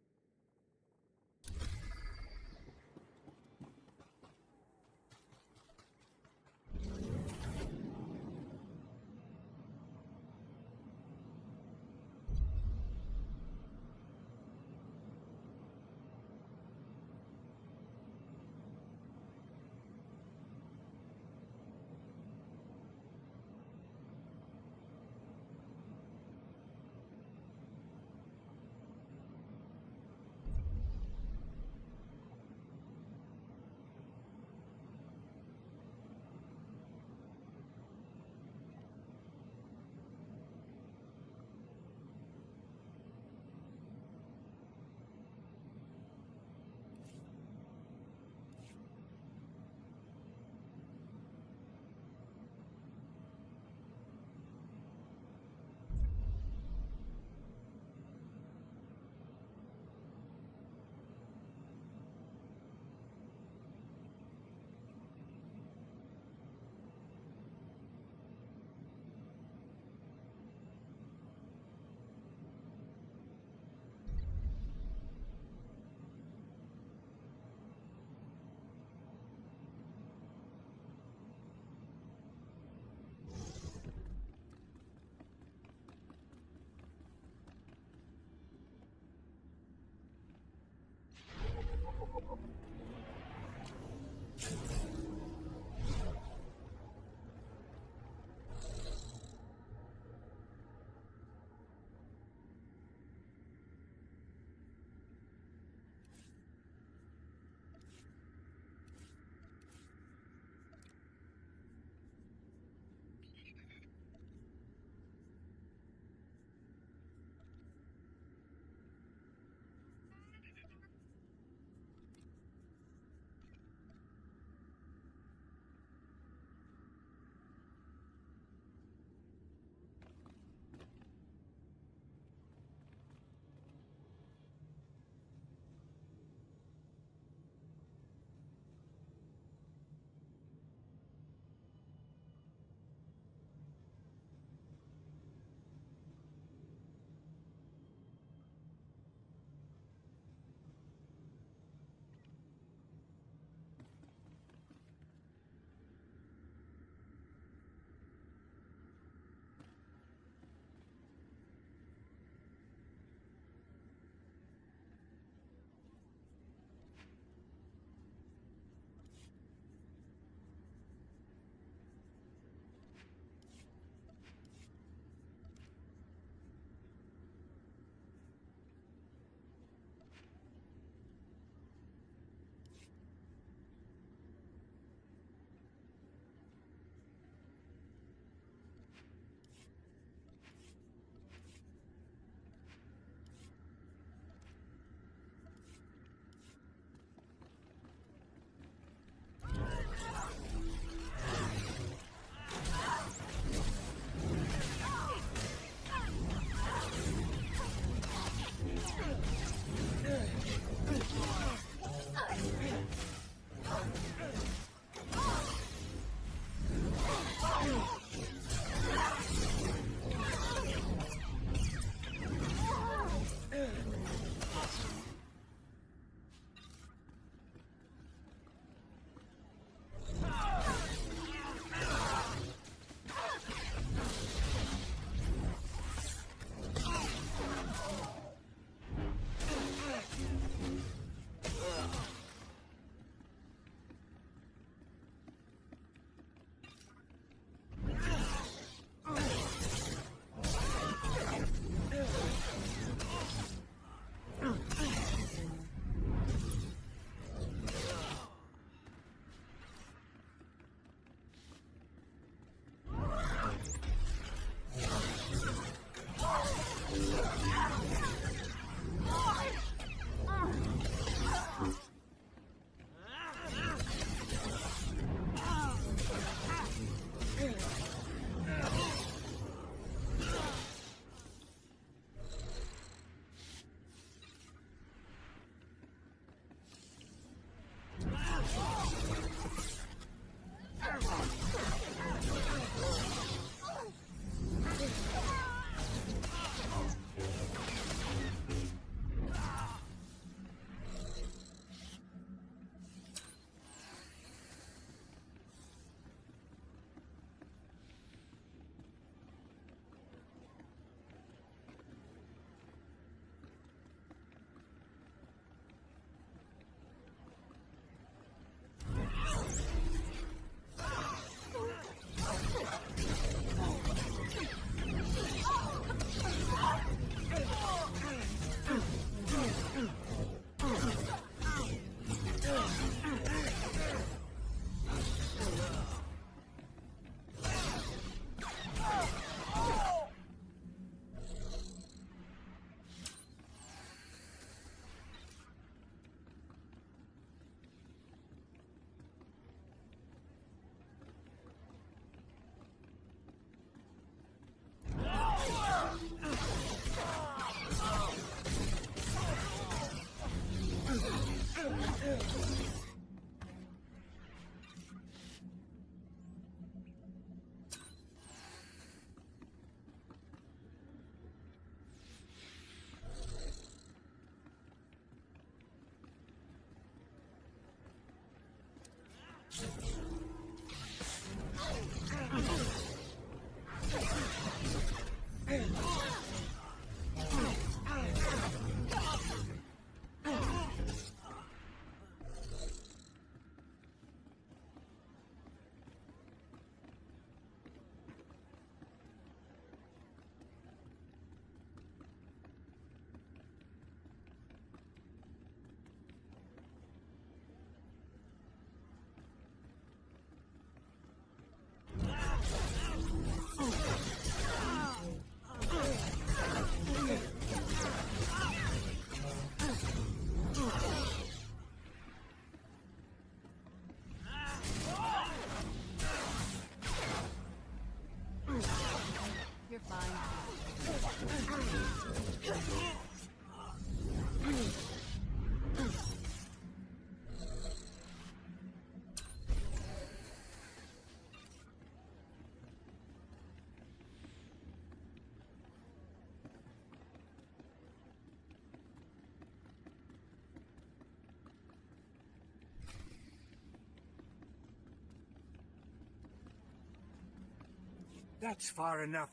That's far enough.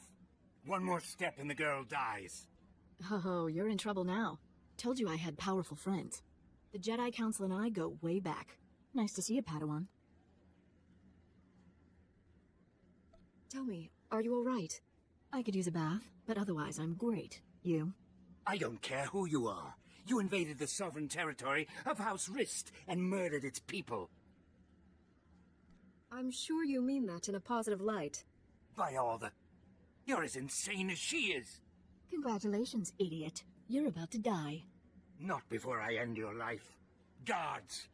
One more step and the girl dies. Oh, you're in trouble now. Told you I had powerful friends. The Jedi Council and I go way back. Nice to see you, Padawan. Tell me, are you all right? I could use a bath, but otherwise I'm great. You? I don't care who you are. You invaded the sovereign territory of House Rist and murdered its people. I'm sure you mean that in a positive light. By all the... You're as insane as she is. Congratulations, idiot. You're about to die. Not before I end your life. Guards!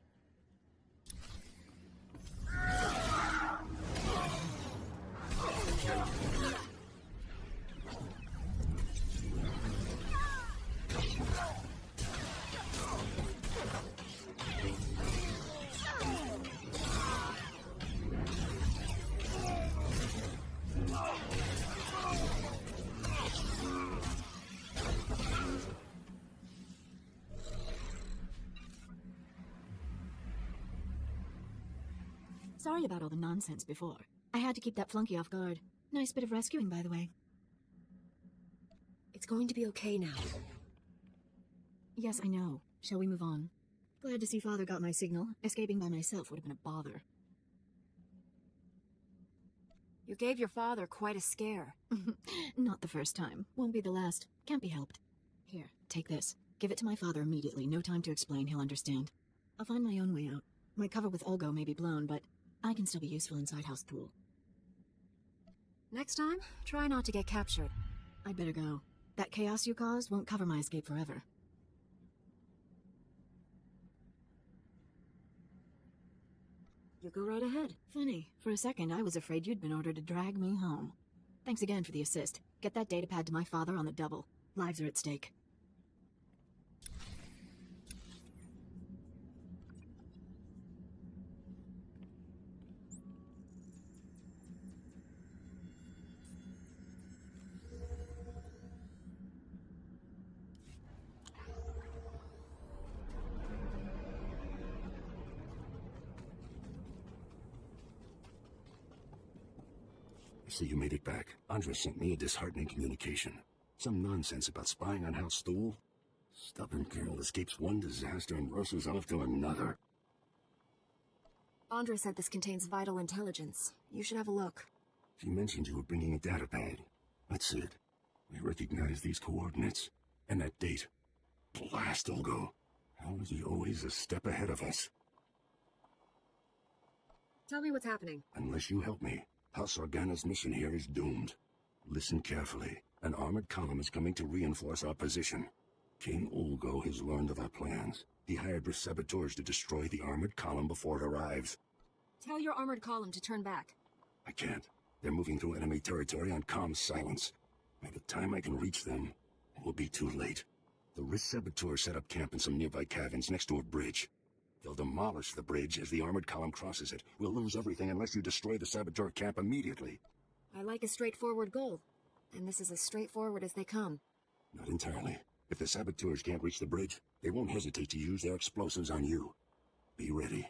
Sorry about all the nonsense before. I had to keep that flunky off guard. Nice bit of rescuing, by the way. It's going to be okay now. Yes, I know. Shall we move on? Glad to see Father got my signal. Escaping by myself would have been a bother. You gave your father quite a scare. Not the first time. Won't be the last. Can't be helped. Here, take this. Give it to my father immediately. No time to explain. He'll understand. I'll find my own way out. My cover with Olgo may be blown, but I can still be useful inside House Thule. Next time, try not to get captured. I'd better go. That chaos you caused won't cover my escape forever. You go right ahead. Funny, for a second I was afraid you'd been ordered to drag me home. Thanks again for the assist. Get that datapad to my father on the double. Lives are at stake. So you made it back. Andra sent me a disheartening communication. Some nonsense about spying on House Thule. Stubborn girl escapes one disaster and rushes off to another. Andra said this contains vital intelligence. You should have a look. She mentioned you were bringing a datapad. That's it. We recognize these coordinates. And that date. Blast Olgo. How is he always a step ahead of us? Tell me what's happening. Unless you help me, House Organa's mission here is doomed. Listen carefully. An armored column is coming to reinforce our position. King Olgo has learned of our plans. He hired saboteurs to destroy the armored column before it arrives. Tell your armored column to turn back. I can't. They're moving through enemy territory on comm silence. By the time I can reach them, it will be too late. The Risk saboteurs set up camp in some nearby caverns next to a bridge. They'll demolish the bridge as the armored column crosses it. We'll lose everything unless you destroy the saboteur camp immediately. I like a straightforward goal. And this is as straightforward as they come. Not entirely. If the saboteurs can't reach the bridge, they won't hesitate to use their explosives on you. Be ready.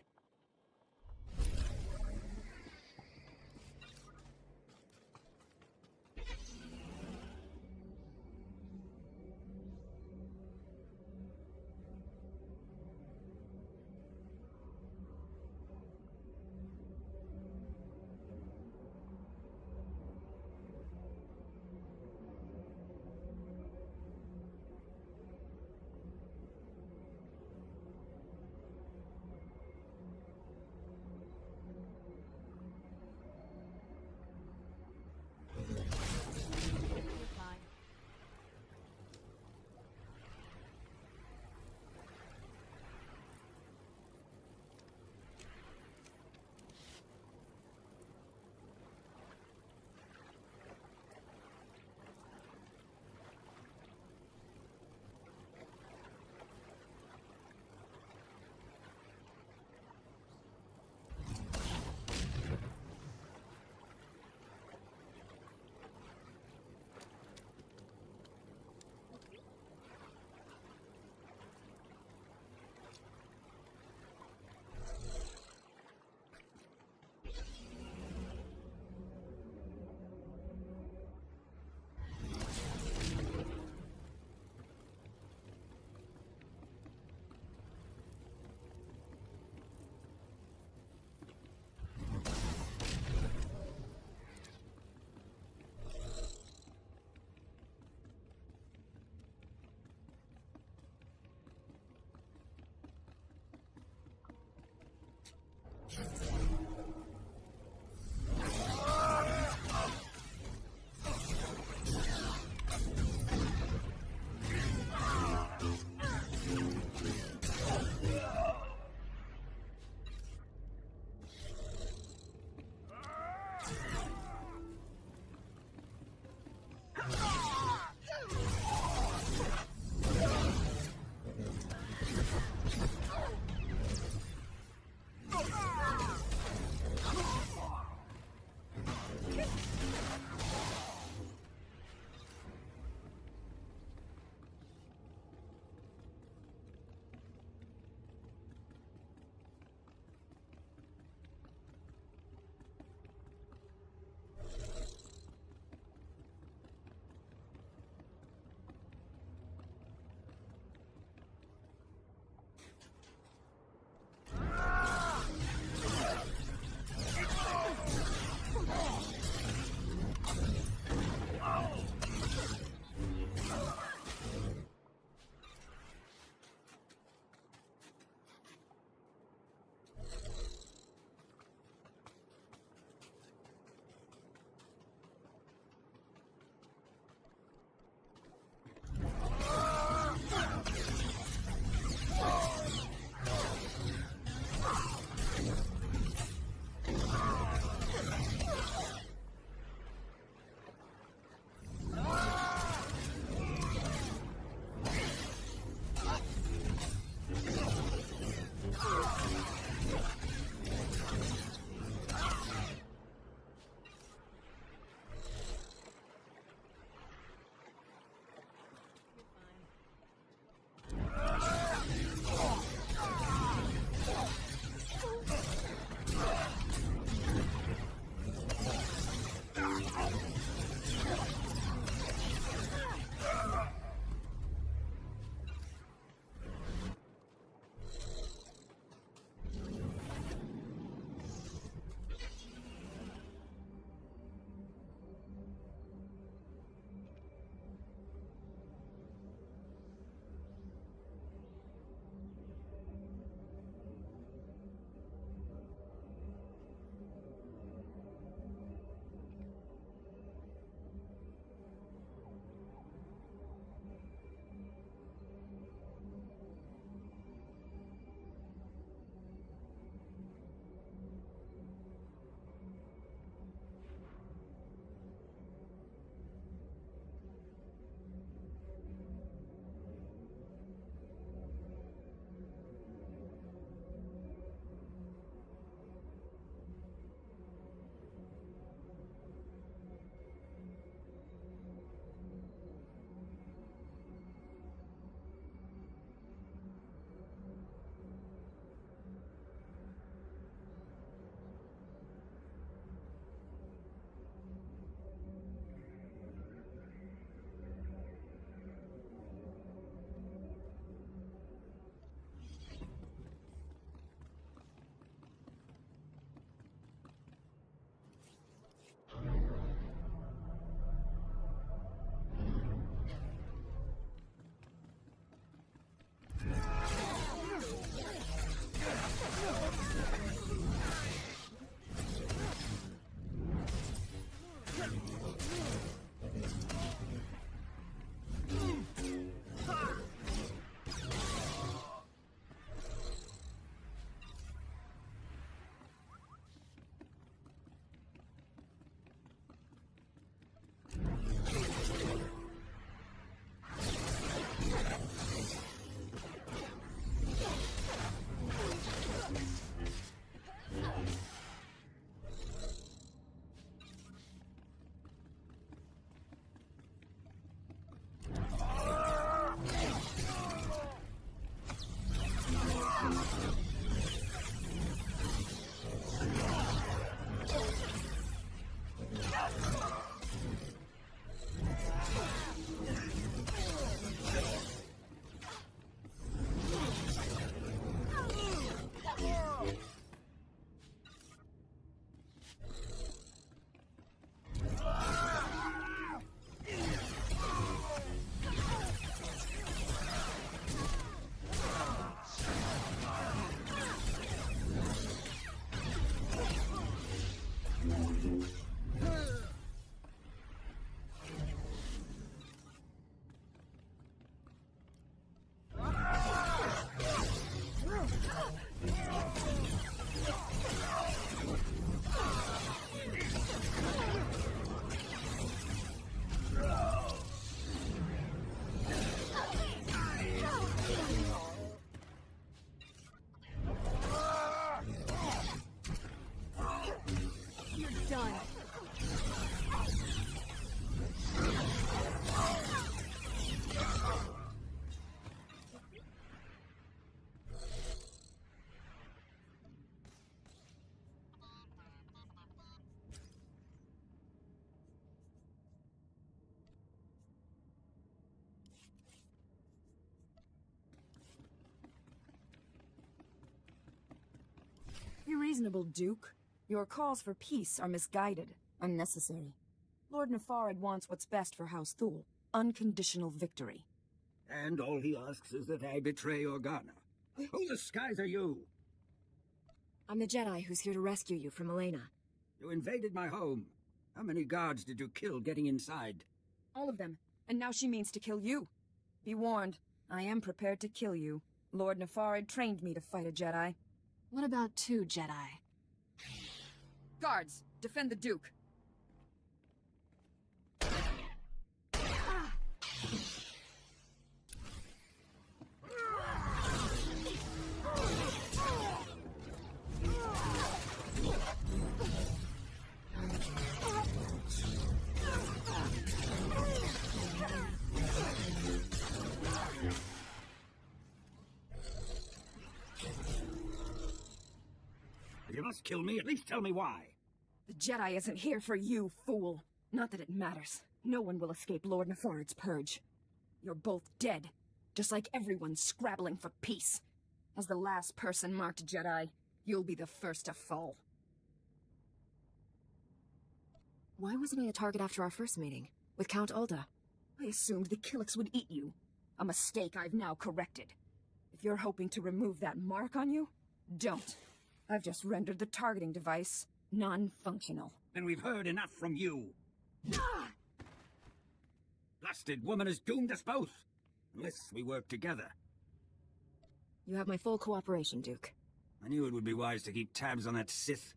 unreasonable, Duke. Your calls for peace are misguided, unnecessary. Lord Nefarid wants what's best for House Thule. Unconditional victory. And all he asks is that I betray Organa. Who the skies are you? I'm the Jedi who's here to rescue you from Elena. You invaded my home. How many guards did you kill getting inside? All of them. And now she means to kill you. Be warned, I am prepared to kill you. Lord Nefarid trained me to fight a Jedi. What about 2 Jedi? Guards, defend the Duke. If you must kill me, at least tell me why. The Jedi isn't here for you, fool. Not that it matters. No one will escape Lord Nefarid's purge. You're both dead, just like everyone scrabbling for peace. As the last person marked Jedi, you'll be the first to fall. Why wasn't I a target after our first meeting? With Count Alda? I assumed the Killiks would eat you. A mistake I've now corrected. If you're hoping to remove that mark on you, don't. I've just rendered the targeting device non-functional. Then we've heard enough from you. Blasted woman has doomed us both. Unless we work together. You have my full cooperation, Duke. I knew it would be wise to keep tabs on that Sith.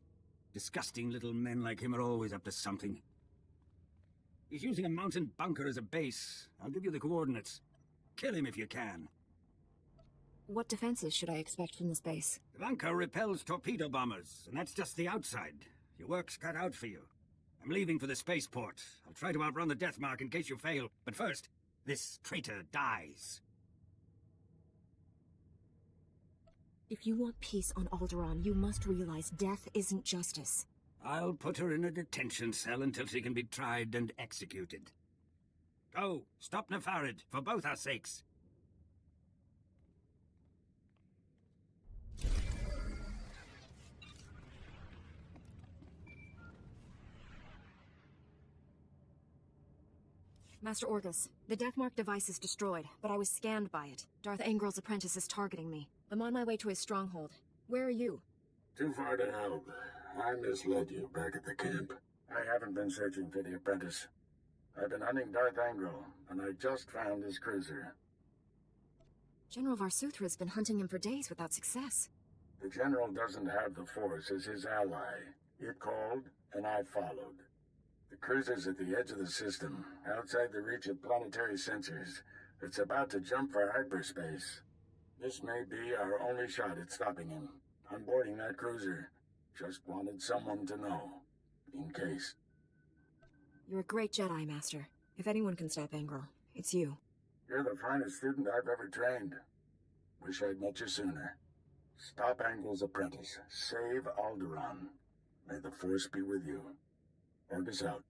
Disgusting little men like him are always up to something. He's using a mountain bunker as a base. I'll give you the coordinates. Kill him if you can. What defenses should I expect from this base? The bunker repels torpedo bombers, and that's just the outside. Your work's cut out for you. I'm leaving for the spaceport. I'll try to outrun the Death Mark in case you fail. But first, this traitor dies. If you want peace on Alderaan, you must realize death isn't justice. I'll put her in a detention cell until she can be tried and executed. Go, stop Nefarid, for both our sakes. Master Orgus, the Deathmark device is destroyed, but I was scanned by it. Darth Angrel's apprentice is targeting me. I'm on my way to his stronghold. Where are you? Too far to help. I misled you back at the camp. I haven't been searching for the apprentice. I've been hunting Darth Angrel, and I just found his cruiser. General Varsuthra's been hunting him for days without success. The General doesn't have the Force as his ally. It called, and I followed. The cruiser's at the edge of the system, outside the reach of planetary sensors. It's about to jump for hyperspace. This may be our only shot at stopping him. I'm boarding that cruiser. Just wanted someone to know. In case. You're a great Jedi, Master. If anyone can stop Angrel, it's you. You're the finest student I've ever trained. Wish I'd met you sooner. Stop Angrel's apprentice. Save Alderaan. May the Force be with you. Orgus out.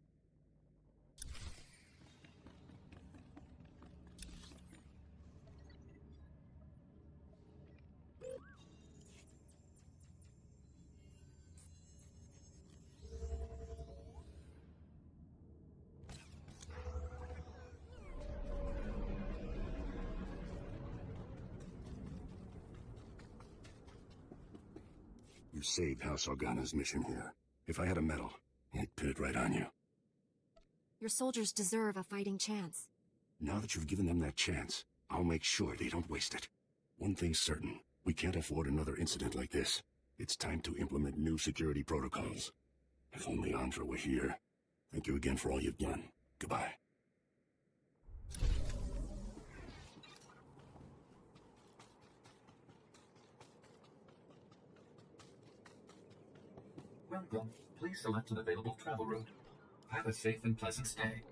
You saved House Organa's mission here. If I had a medal, I'd pin it right on you. Your soldiers deserve a fighting chance. Now that you've given them that chance, I'll make sure they don't waste it. One thing's certain, we can't afford another incident like this. It's time to implement new security protocols. If only Andra were here. Thank you again for all you've done. Goodbye. Welcome. Please select an available travel route. Have a safe and pleasant stay.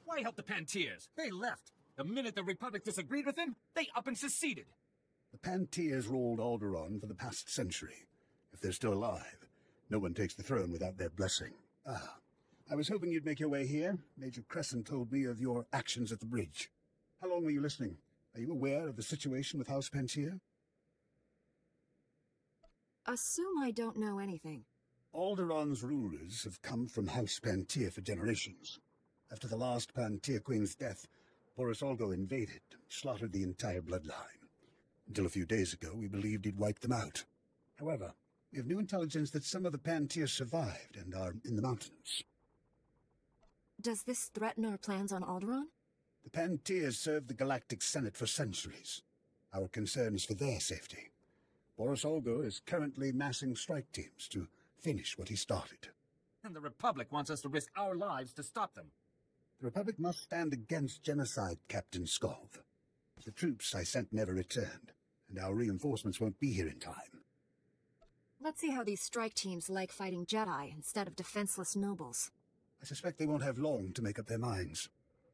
Why help the Pantiers? They left. The minute the Republic disagreed with him, they up and seceded. The Pantiers ruled Alderaan for the past century. If they're still alive, no one takes the throne without their blessing. Ah, I was hoping you'd make your way here. Major Crescent told me of your actions at the bridge. How long were you listening? Are you aware of the situation with House Pantier? Assume I don't know anything. Alderaan's rulers have come from House Pantier for generations. After the last Pantier Queen's death, Boris Olgo invaded, slaughtered the entire bloodline. Until a few days ago, we believed he'd wiped them out. However, we have new intelligence that some of the Pantier survived and are in the mountains. Does this threaten our plans on Alderaan? The Pantiers served the Galactic Senate for centuries. Our concern is for their safety. Boris Olgo is currently massing strike teams to finish what he started. And the Republic wants us to risk our lives to stop them. The Republic must stand against genocide, Captain Skov. The troops I sent never returned, and our reinforcements won't be here in time. Let's see how these strike teams like fighting Jedi instead of defenseless nobles. I suspect they won't have long to make up their minds.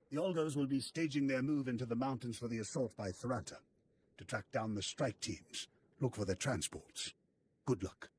The Olgos will be staging their move into the mountains for the assault by Tharanta. To track down the strike teams, look for their transports. Good luck.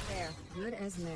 There, good as new.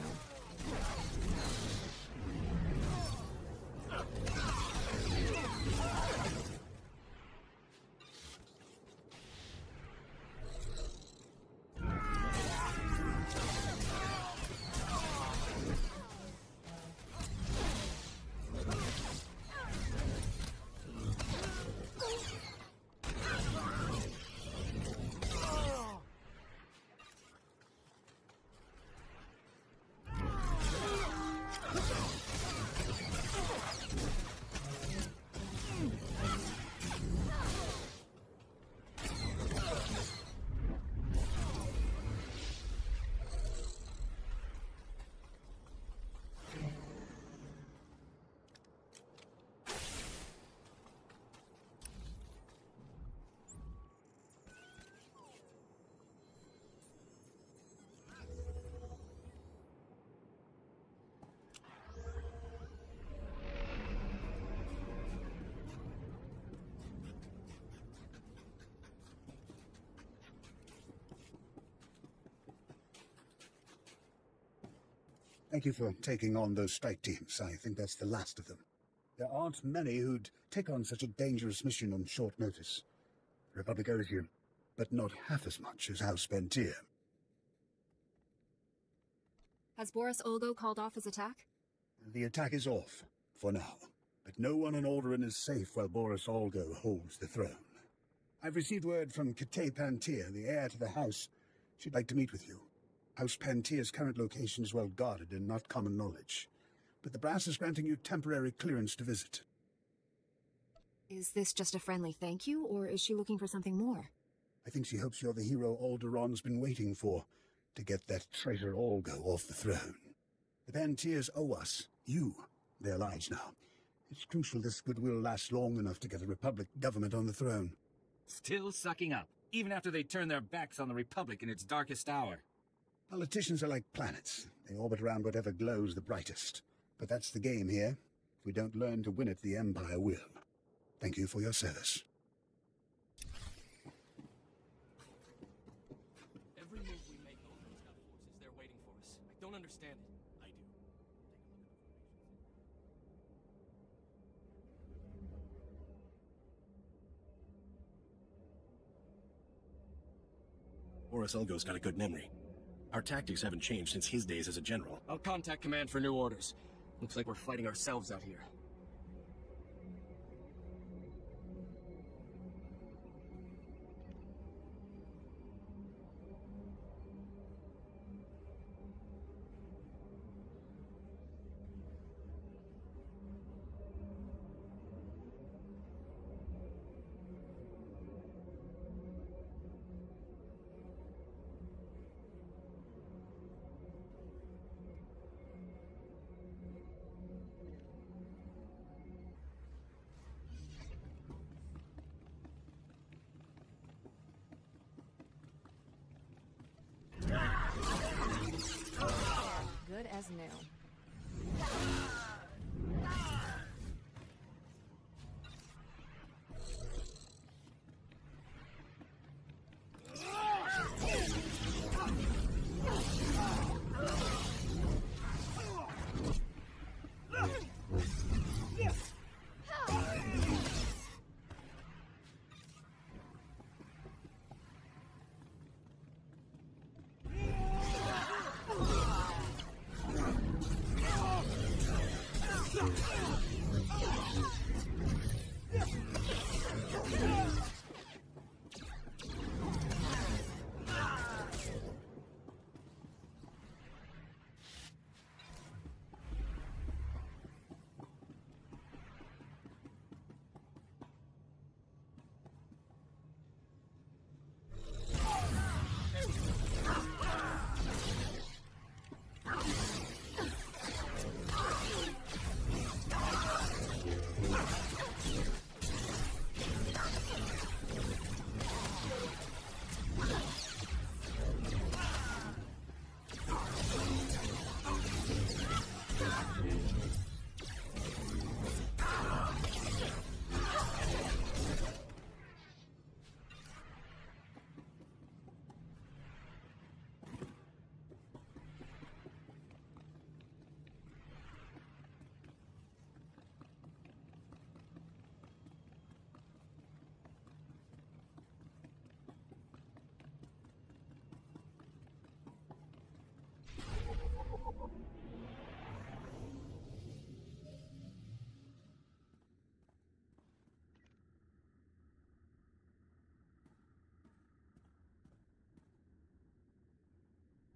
Thank you for taking on those strike teams. I think that's the last of them. There aren't many who'd take on such a dangerous mission on short notice. The Republic owes you, but not half as much as House Pentier. Has Boris Olgo called off his attack? The attack is off, for now. But no one on Alderaan is safe while Boris Olgo holds the throne. I've received word from Kate Pentier, the heir to the house. She'd like to meet with you. House Pentier's current location is well guarded and not common knowledge. But the brass is granting you temporary clearance to visit. Is this just a friendly thank you, or is she looking for something more? I think she hopes you're the hero Alderaan's been waiting for, to get that traitor Olgo off the throne. The Pentiers owe us, you, their lives now. It's crucial this goodwill lasts long enough to get a Republic government on the throne. Still sucking up, even after they turn their backs on the Republic in its darkest hour. Politicians are like planets. They orbit around whatever glows the brightest. But that's the game here. If we don't learn to win it, the Empire will. Thank you for your service. Every move we make, Alderan's got forces there waiting for us. I don't understand it. I do. Boris Olgo's got a good memory. Our tactics haven't changed since his days as a general. I'll contact command for new orders. Looks like we're fighting ourselves out here. Good as new.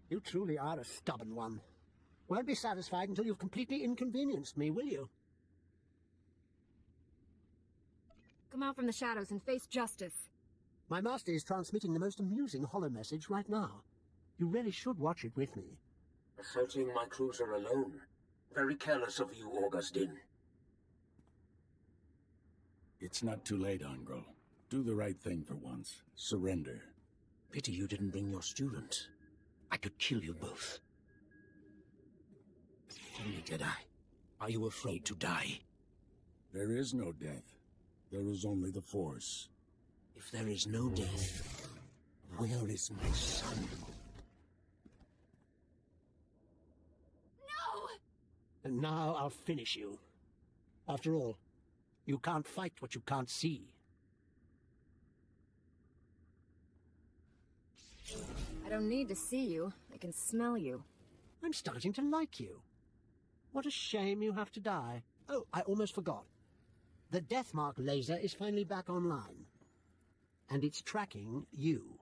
You truly are a stubborn one. Won't be satisfied until you've completely inconvenienced me, will you? Come out from the shadows and face justice. My master is transmitting the most amusing holo message right now. You really should watch it with me. Assaulting my cruiser alone. Very careless of you, Augustine. It's not too late, Angro. Do the right thing for once. Surrender. Pity you didn't bring your student. I could kill you both. Tell me, Jedi, are you afraid to die? There is no death. There is only the Force. If there is no death, where is my son? No! And now I'll finish you. After all, you can't fight what you can't see. I don't need to see you. I can smell you. I'm starting to like you. What a shame you have to die. Oh, I almost forgot. The Deathmark laser is finally back online. And it's tracking you.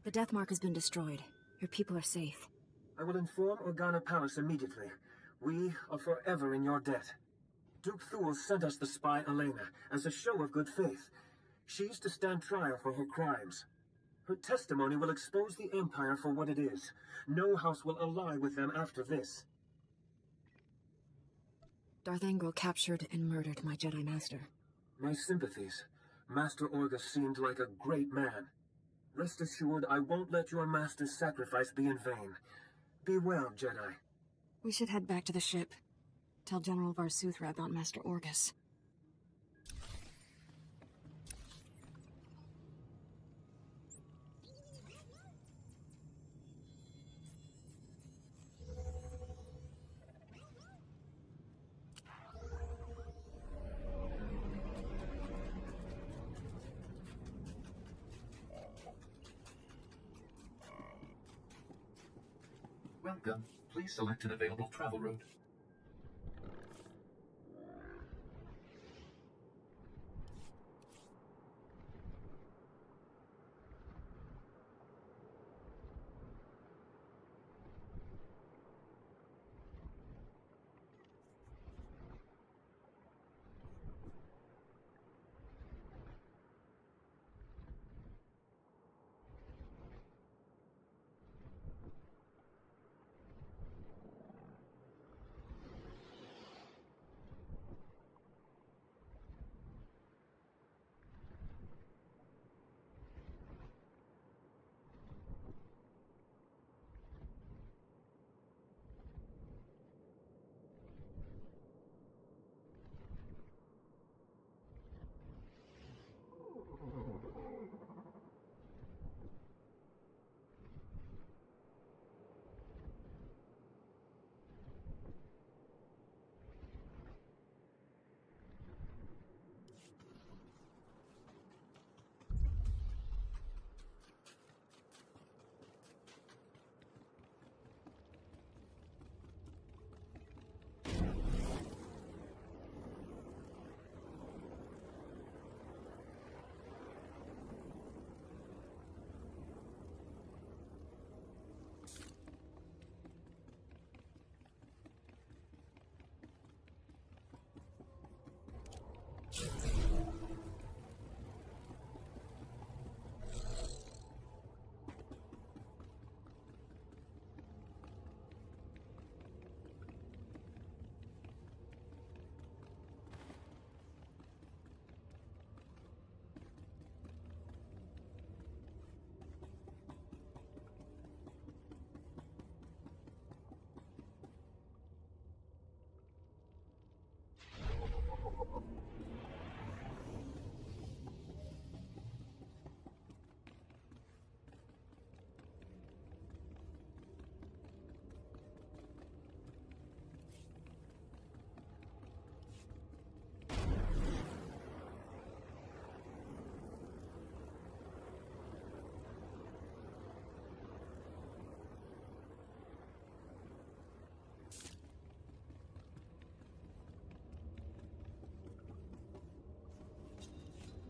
The Deathmark has been destroyed. Your people are safe. I will inform Organa Palace immediately. We are forever in your debt. Duke Thule sent us the spy Elena as a show of good faith. She's to stand trial for her crimes. Her testimony will expose the Empire for what it is. No house will ally with them after this. Darth Angral captured and murdered my Jedi Master. My sympathies. Master Orgus seemed like a great man. Rest assured, I won't let your master's sacrifice be in vain. Be well, Jedi. We should head back to the ship. Tell General Varsuthra about Master Orgus. Welcome. Please select an available travel route.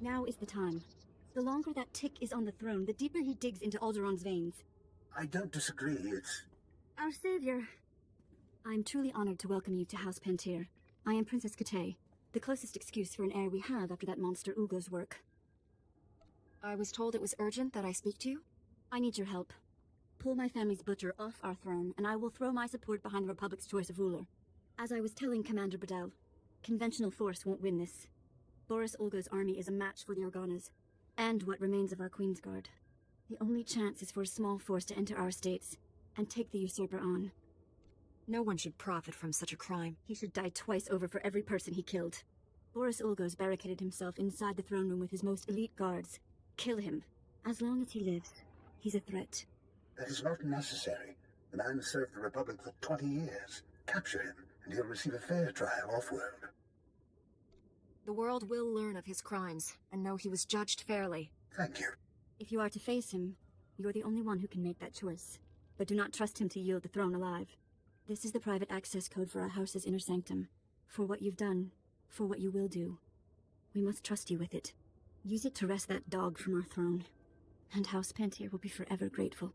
Now is the time. The longer that tick is on the throne, the deeper he digs into Alderaan's veins. I don't disagree. It's... Our savior. I'm truly honored to welcome you to House Pentir. I am Princess Katay, the closest excuse for an heir we have after that monster Ugo's work. I was told it was urgent that I speak to you? I need your help. Pull my family's butcher off our throne, and I will throw my support behind the Republic's choice of ruler. As I was telling Commander Bradell, conventional force won't win this. Boris Olga's army is a match for the Organas, and what remains of our Queen's Guard. The only chance is for a small force to enter our states, and take the usurper on. No one should profit from such a crime. He should die twice over for every person he killed. Boris Olga's barricaded himself inside the throne room with his most elite guards. Kill him. As long as he lives, he's a threat. That is not necessary. The man served the Republic for 20 years. Capture him, and he'll receive a fair trial off-world. The world will learn of his crimes, and know he was judged fairly. Thank you. If you are to face him, you're the only one who can make that choice. But do not trust him to yield the throne alive. This is the private access code for our house's inner sanctum. For what you've done, for what you will do. We must trust you with it. Use it to wrest that dog from our throne. And House Pentir will be forever grateful.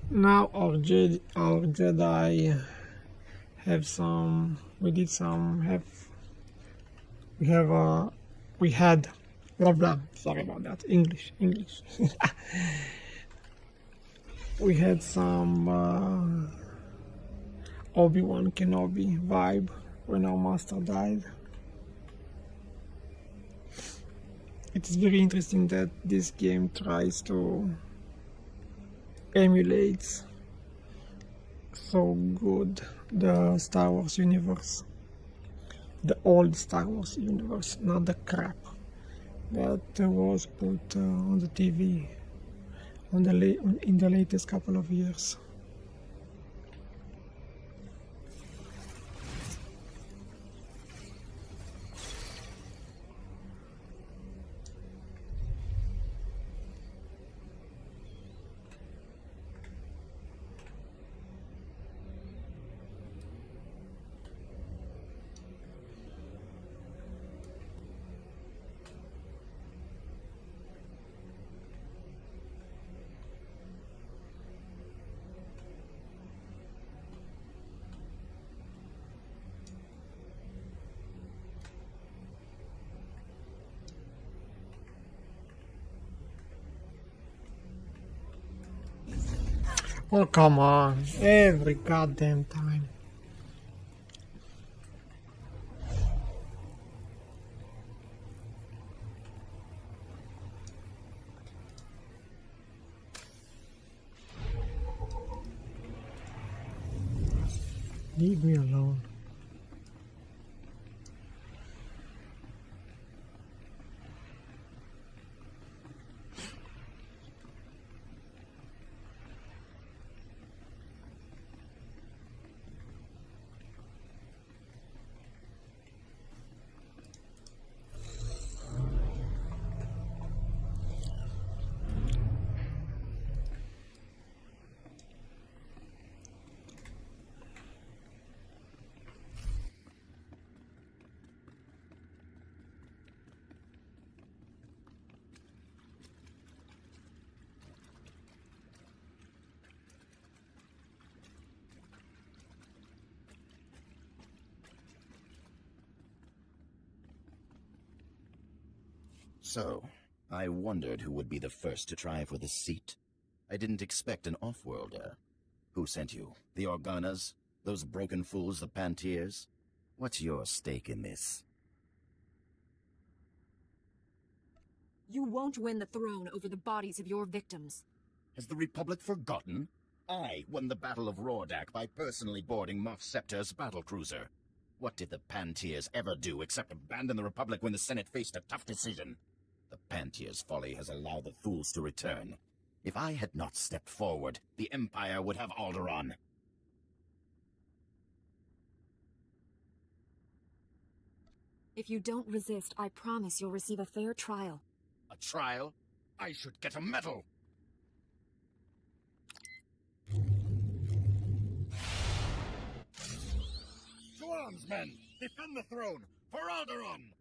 Now our Jedi have some. We had. Blah blah. Sorry about that. English. We had some Obi-Wan Kenobi vibe when our master died. It is very interesting that this game tries to emulate so good the Star Wars universe, the old Star Wars universe, not the crap that was put on the TV in the latest couple of years. Oh, come on, every goddamn time. Leave me alone. So, I wondered who would be the first to try for the seat. I didn't expect an off-worlder. Who sent you? The Organas? Those broken fools, the Pantiers? What's your stake in this? You won't win the throne over the bodies of your victims. Has the Republic forgotten? I won the Battle of Rordak by personally boarding Moff Scepter's battlecruiser. What did the Pantiers ever do except abandon the Republic when the Senate faced a tough decision? The Pantiers' folly has allowed the fools to return. If I had not stepped forward, the Empire would have Alderaan. If you don't resist, I promise you'll receive a fair trial. A trial? I should get a medal! To arms, men! Defend the throne! For Alderaan!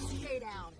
Stay down.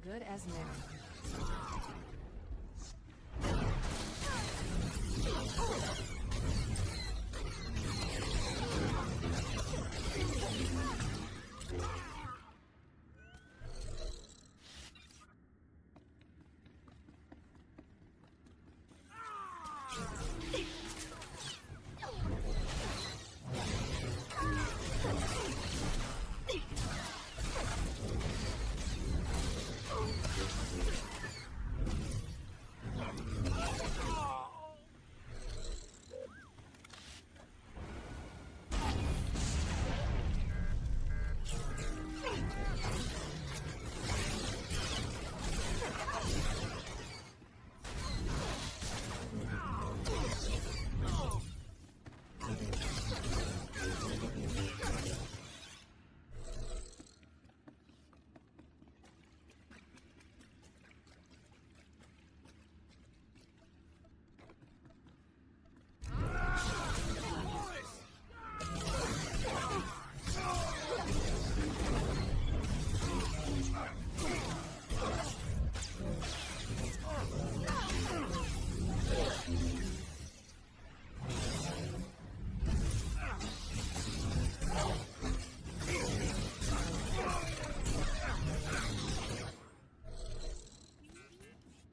Good as new.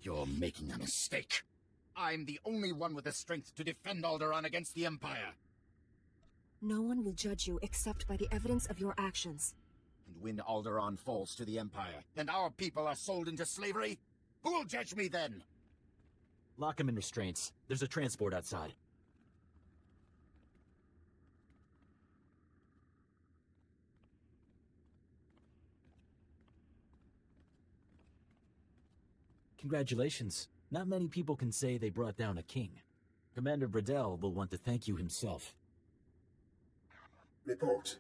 You're making a mistake. I'm the only one with the strength to defend Alderaan against the Empire. No one will judge you except by the evidence of your actions. And when Alderaan falls to the Empire, and our people are sold into slavery, who will judge me then? Lock him in restraints. There's a transport outside. Congratulations. Not many people can say they brought down a king. Commander Bradell will want to thank you himself. Report.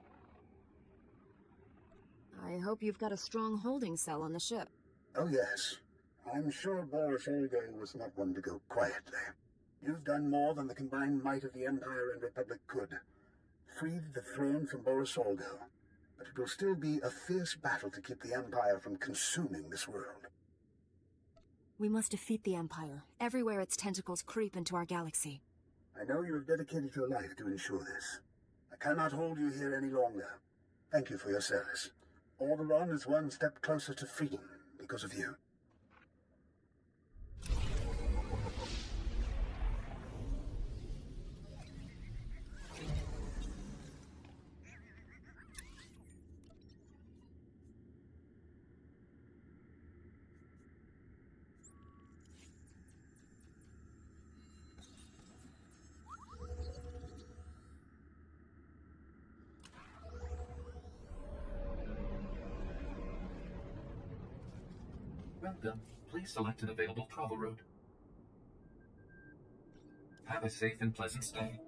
I hope you've got a strong holding cell on the ship. Oh, yes. I'm sure Boris Olgo was not one to go quietly. You've done more than the combined might of the Empire and Republic could. Freed the throne from Boris Olgo. But it will still be a fierce battle to keep the Empire from consuming this world. We must defeat the Empire, everywhere its tentacles creep into our galaxy. I know you have dedicated your life to ensure this. I cannot hold you here any longer. Thank you for your service. Alderaan is one step closer to freedom because of you. Welcome. Please select an available travel route. Have a safe and pleasant stay.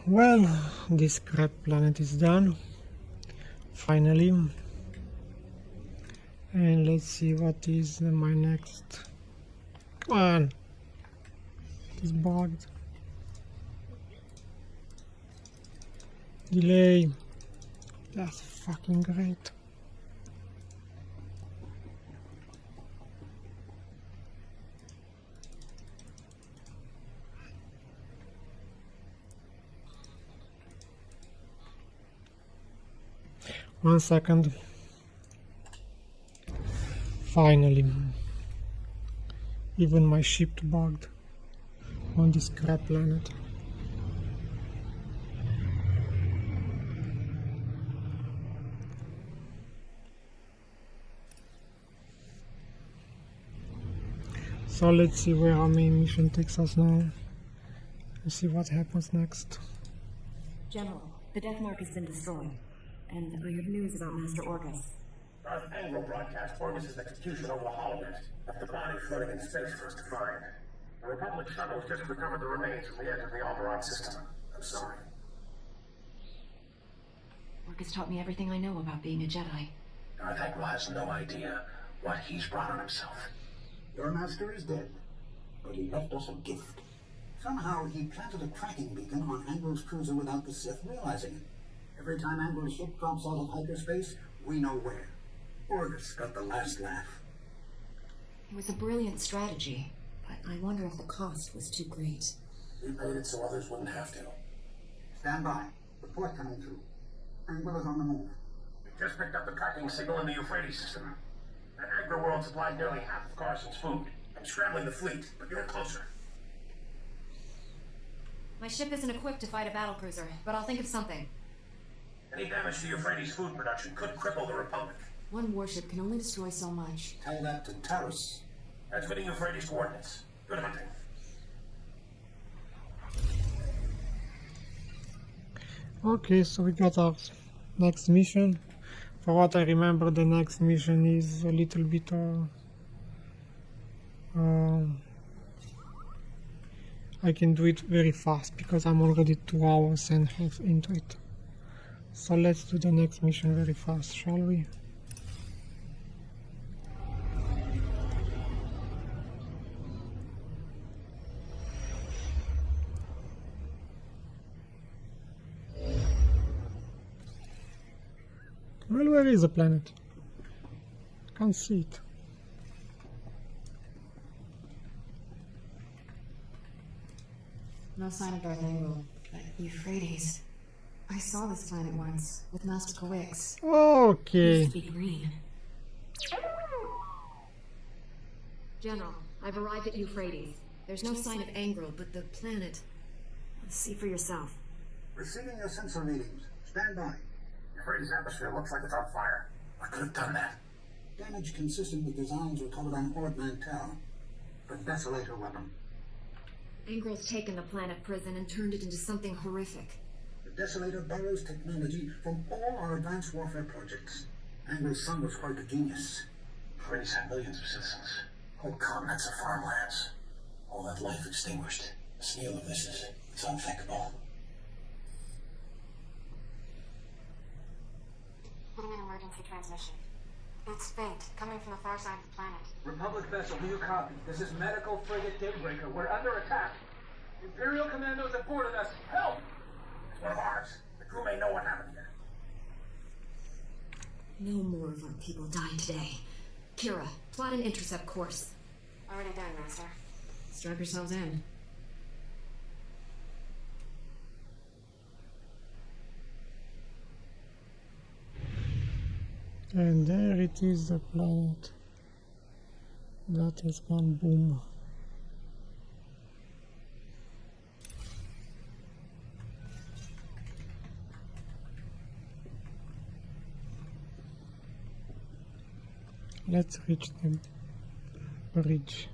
Well, this crap planet is done. Finally. And let's see what is my next. Come on. It is bugged. Delay. That's fucking great. One second. Finally. Even my ship bugged on this crap planet. So let's see where our main mission takes us now. Let's see what happens next. General, the Death Mark has been destroyed, and I have news about Master Orgus. Darth Anglo broadcast Orgus' execution over the holonet, left the body floating in space for us to find. The Republic shuttles just recovered the remains from the edge of the Alderaan system. I'm sorry. Orgus taught me everything I know about being a Jedi. Darth Anglo has no idea what he's brought on himself. Your master is dead, but he left us a gift. Somehow he planted a tracking beacon on Anglo's cruiser without the Sith realizing it. Every time Anglo's ship drops out of hyperspace, we know where. Orgus got the last laugh. It was a brilliant strategy, but I wonder if the cost was too great. We paid it so others wouldn't have to. Stand by. Report coming through. Anglo is on the move. We just picked up the tracking signal in the Euphrates system. The Agri world supplied nearly half of Carson's food. I'm scrambling the fleet, but you're closer. My ship isn't equipped to fight a battlecruiser, but I'll think of something. Any damage to Euphrates food production could cripple the Republic. One warship can only destroy so much. Tell that to Taris. Transmitting Euphrates coordinates. Good hunting. Okay, so we got our next mission. For what I remember, the next mission is a little bit I can do it very fast because I'm already 2 hours and a half into it. So let's do the next mission very fast, shall we? Well, where is the planet? Can't see it. No sign of Darth Anglo, but Euphrates. I saw this planet once, with Master Kawix. Okay. Used to be green. General, I've arrived at Euphrates. There's no sign of Anglo, but the planet... See for yourself. Receiving your sensor readings. Stand by. Euphrates' atmosphere looks like it's on fire. I could have done that. Damage consistent with designs recovered on Ord Mantell. The Desolator weapon. Angro's taken the planet prison and turned it into something horrific. The Desolator borrows technology from all our advanced warfare projects. Angro's son was quite a genius. Euphrates had millions of citizens. Whole continents of farmlands. All that life extinguished. The scale of this is unthinkable. Putting an emergency transmission. It's Fate, coming from the far side of the planet. Republic vessel, do you copy? This is medical frigate Daybreaker. We're under attack. Imperial commandos have boarded us. Help! It's one of ours. The crew may know what happened here. No more of our people died today. Kira, plot an intercept course. Already done, Master. Strap yourselves in. And there it is, the planet. That has gone boom. Let's reach the bridge.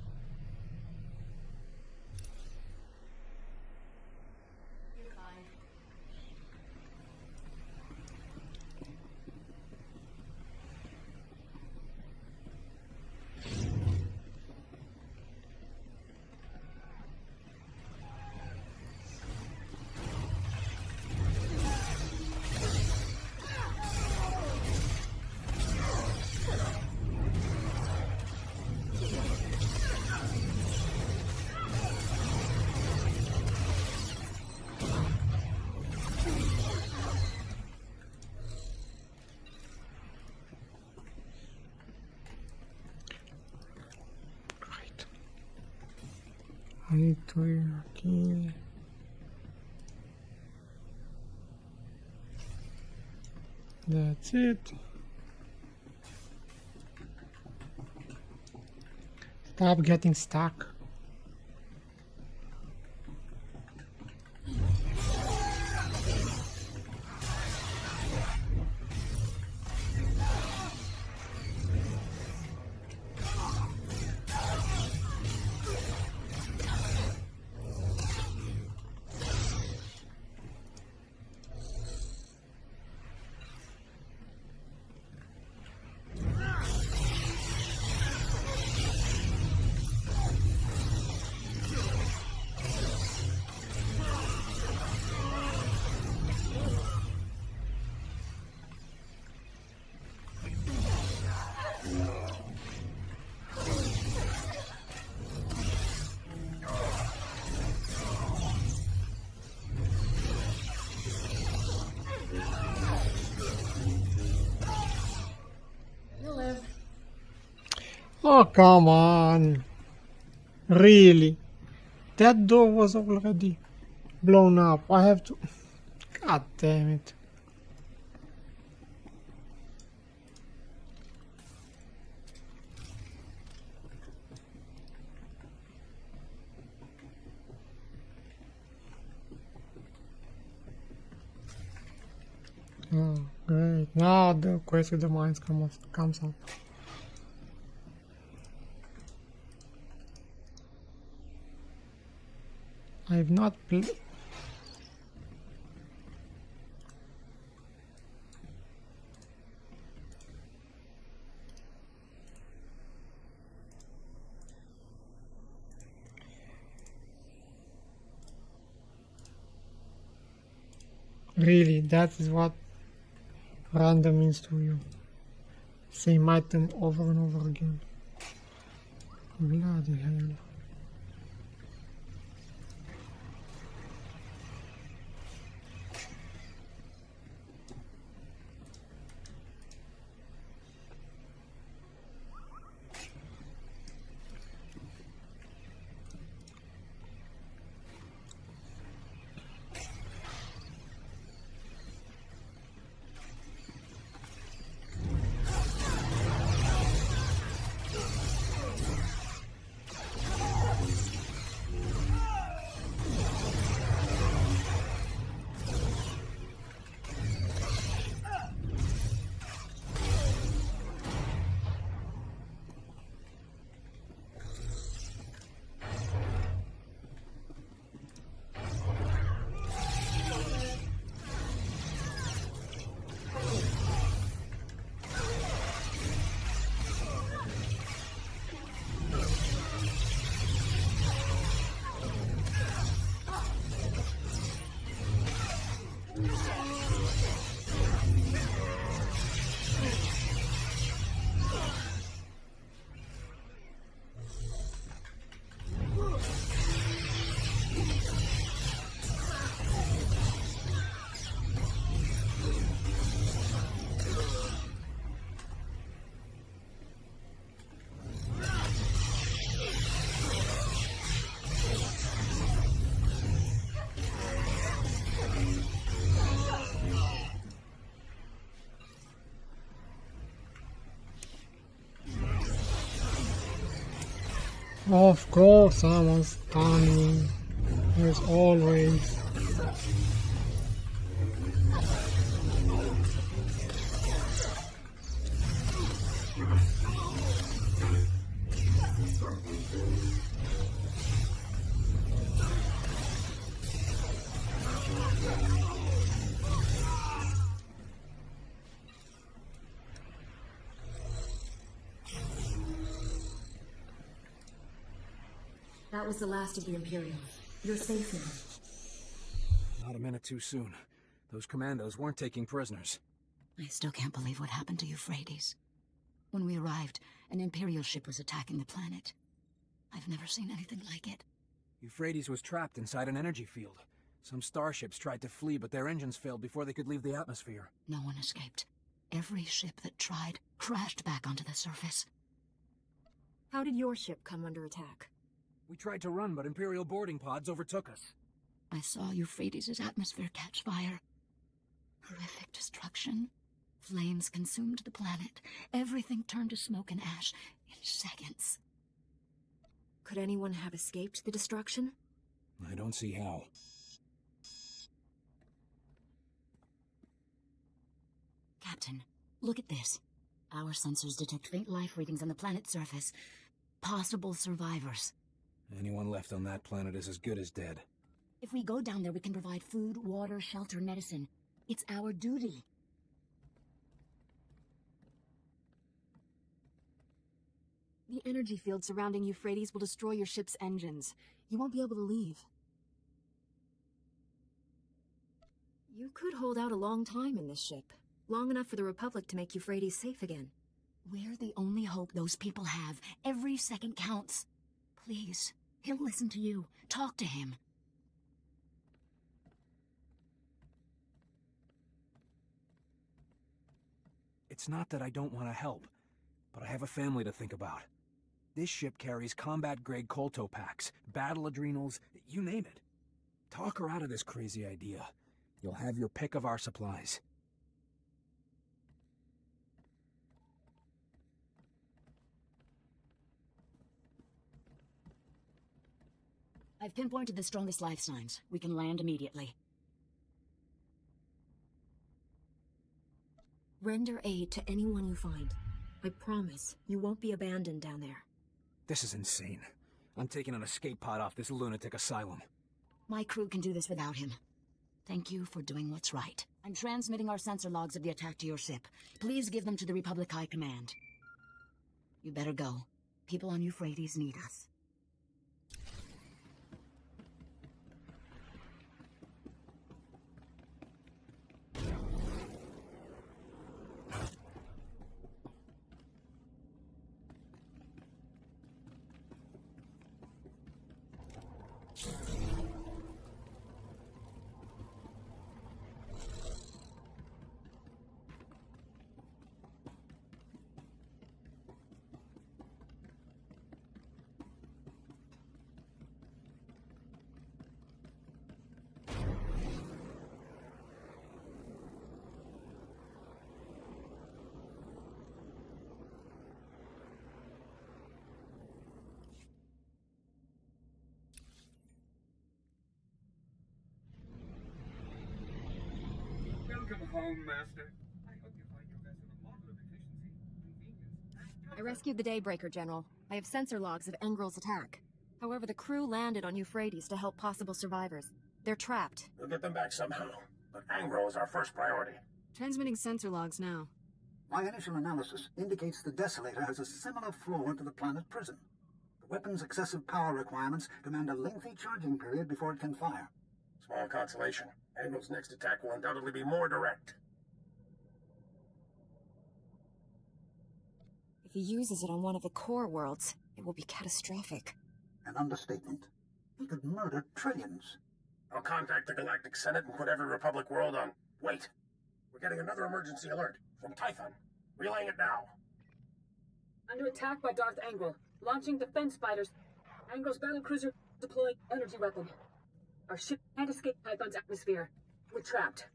I need to, okay. That's it. Stop getting stuck. Oh, come on. Really? That door was already blown up. I have to... God damn it. Oh, great. Now the quest with the mines comes up. I've not played. Really, that is what random means to you. Same item over and over again. Bloody hell. Of course, someone's stunning. As always. That was the last of the Imperials. You're safe now. Not a minute too soon. Those commandos weren't taking prisoners. I still can't believe what happened to Euphrates. When we arrived, an Imperial ship was attacking the planet. I've never seen anything like it. Euphrates was trapped inside an energy field. Some starships tried to flee, but their engines failed before they could leave the atmosphere. No one escaped. Every ship that tried crashed back onto the surface. How did your ship come under attack? We tried to run, but Imperial boarding pods overtook us. I saw Euphrates' atmosphere catch fire. Horrific destruction. Flames consumed the planet. Everything turned to smoke and ash in seconds. Could anyone have escaped the destruction? I don't see how. Captain, look at this. Our sensors detect faint life readings on the planet's surface. Possible survivors. Anyone left on that planet is as good as dead. If we go down there, we can provide food, water, shelter, medicine. It's our duty. The energy field surrounding Euphrates will destroy your ship's engines. You won't be able to leave. You could hold out a long time in this ship. Long enough for the Republic to make Euphrates safe again. We're the only hope those people have. Every second counts. Please, he'll listen to you. Talk to him. It's not that I don't want to help, but I have a family to think about. This ship carries combat-grade colto packs, battle adrenals, you name it. Talk her out of this crazy idea. You'll have your pick of our supplies. I've pinpointed the strongest life signs. We can land immediately. Render aid to anyone you find. I promise you won't be abandoned down there. This is insane. I'm taking an escape pod off this lunatic asylum. My crew can do this without him. Thank you for doing what's right. I'm transmitting our sensor logs of the attack to your ship. Please give them to the Republic High Command. You better go. People on Euphrates need us. Welcome home, Master. I hope you find your vessel a model of efficiency, convenience, I rescued the Daybreaker, General. I have sensor logs of Engrel's attack. However, the crew landed on Euphrates to help possible survivors. They're trapped. We'll get them back somehow, but Angro is our first priority. Transmitting sensor logs now. My initial analysis indicates the Desolator has a similar flaw to the planet prison. The weapon's excessive power requirements demand a lengthy charging period before it can fire. Small consolation. Angro's next attack will undoubtedly be more direct. If he uses it on one of the core worlds, it will be catastrophic. An understatement. He could murder trillions. I'll contact the Galactic Senate and put every Republic world on. Wait! We're getting another emergency alert from Typhon. Relaying it now. Under attack by Darth Angrel. Launching defense fighters. Angrel's battlecruiser deploying energy weapon. Our ship can't escape Typhon's atmosphere. We're trapped.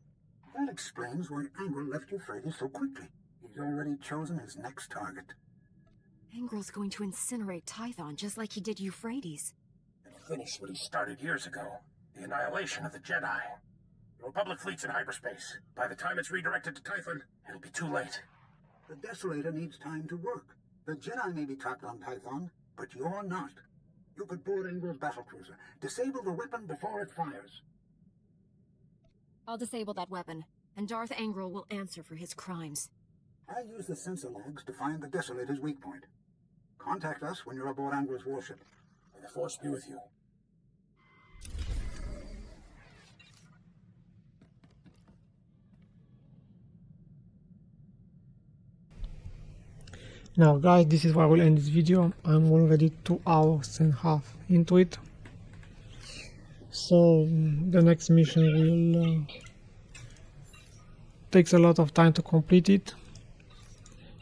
That explains why Angrel left Euphrates so quickly. He's already chosen his next target. Angrel's going to incinerate Typhon just like he did Euphrates. And finish what he started years ago. The annihilation of the Jedi. The Republic fleet's in hyperspace. By the time it's redirected to Typhon, it'll be too late. The Desolator needs time to work. The Jedi may be trapped on Typhon, but you're not. You could board Angrel's battlecruiser. Disable the weapon before it fires. I'll disable that weapon, and Darth Angrel will answer for his crimes. I use the sensor logs to find the Desolator's weak point. Contact us when you're aboard Angrel's warship. May the Force be with you. Now guys, this is where I will end this video. I'm already 2 hours and a half into it. So the next mission will takes a lot of time to complete it.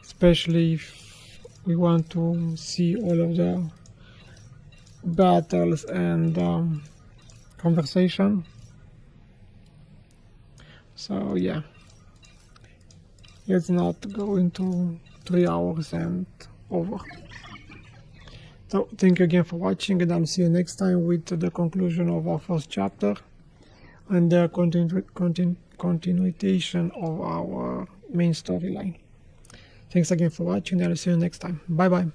Especially if we want to see all of the battles and conversation. So yeah, let's not go into 3 hours and over. So thank you again for watching, and I'll see you next time with the conclusion of our first chapter and the continuation of our main storyline. Thanks again for watching, and I'll see you next time. Bye bye.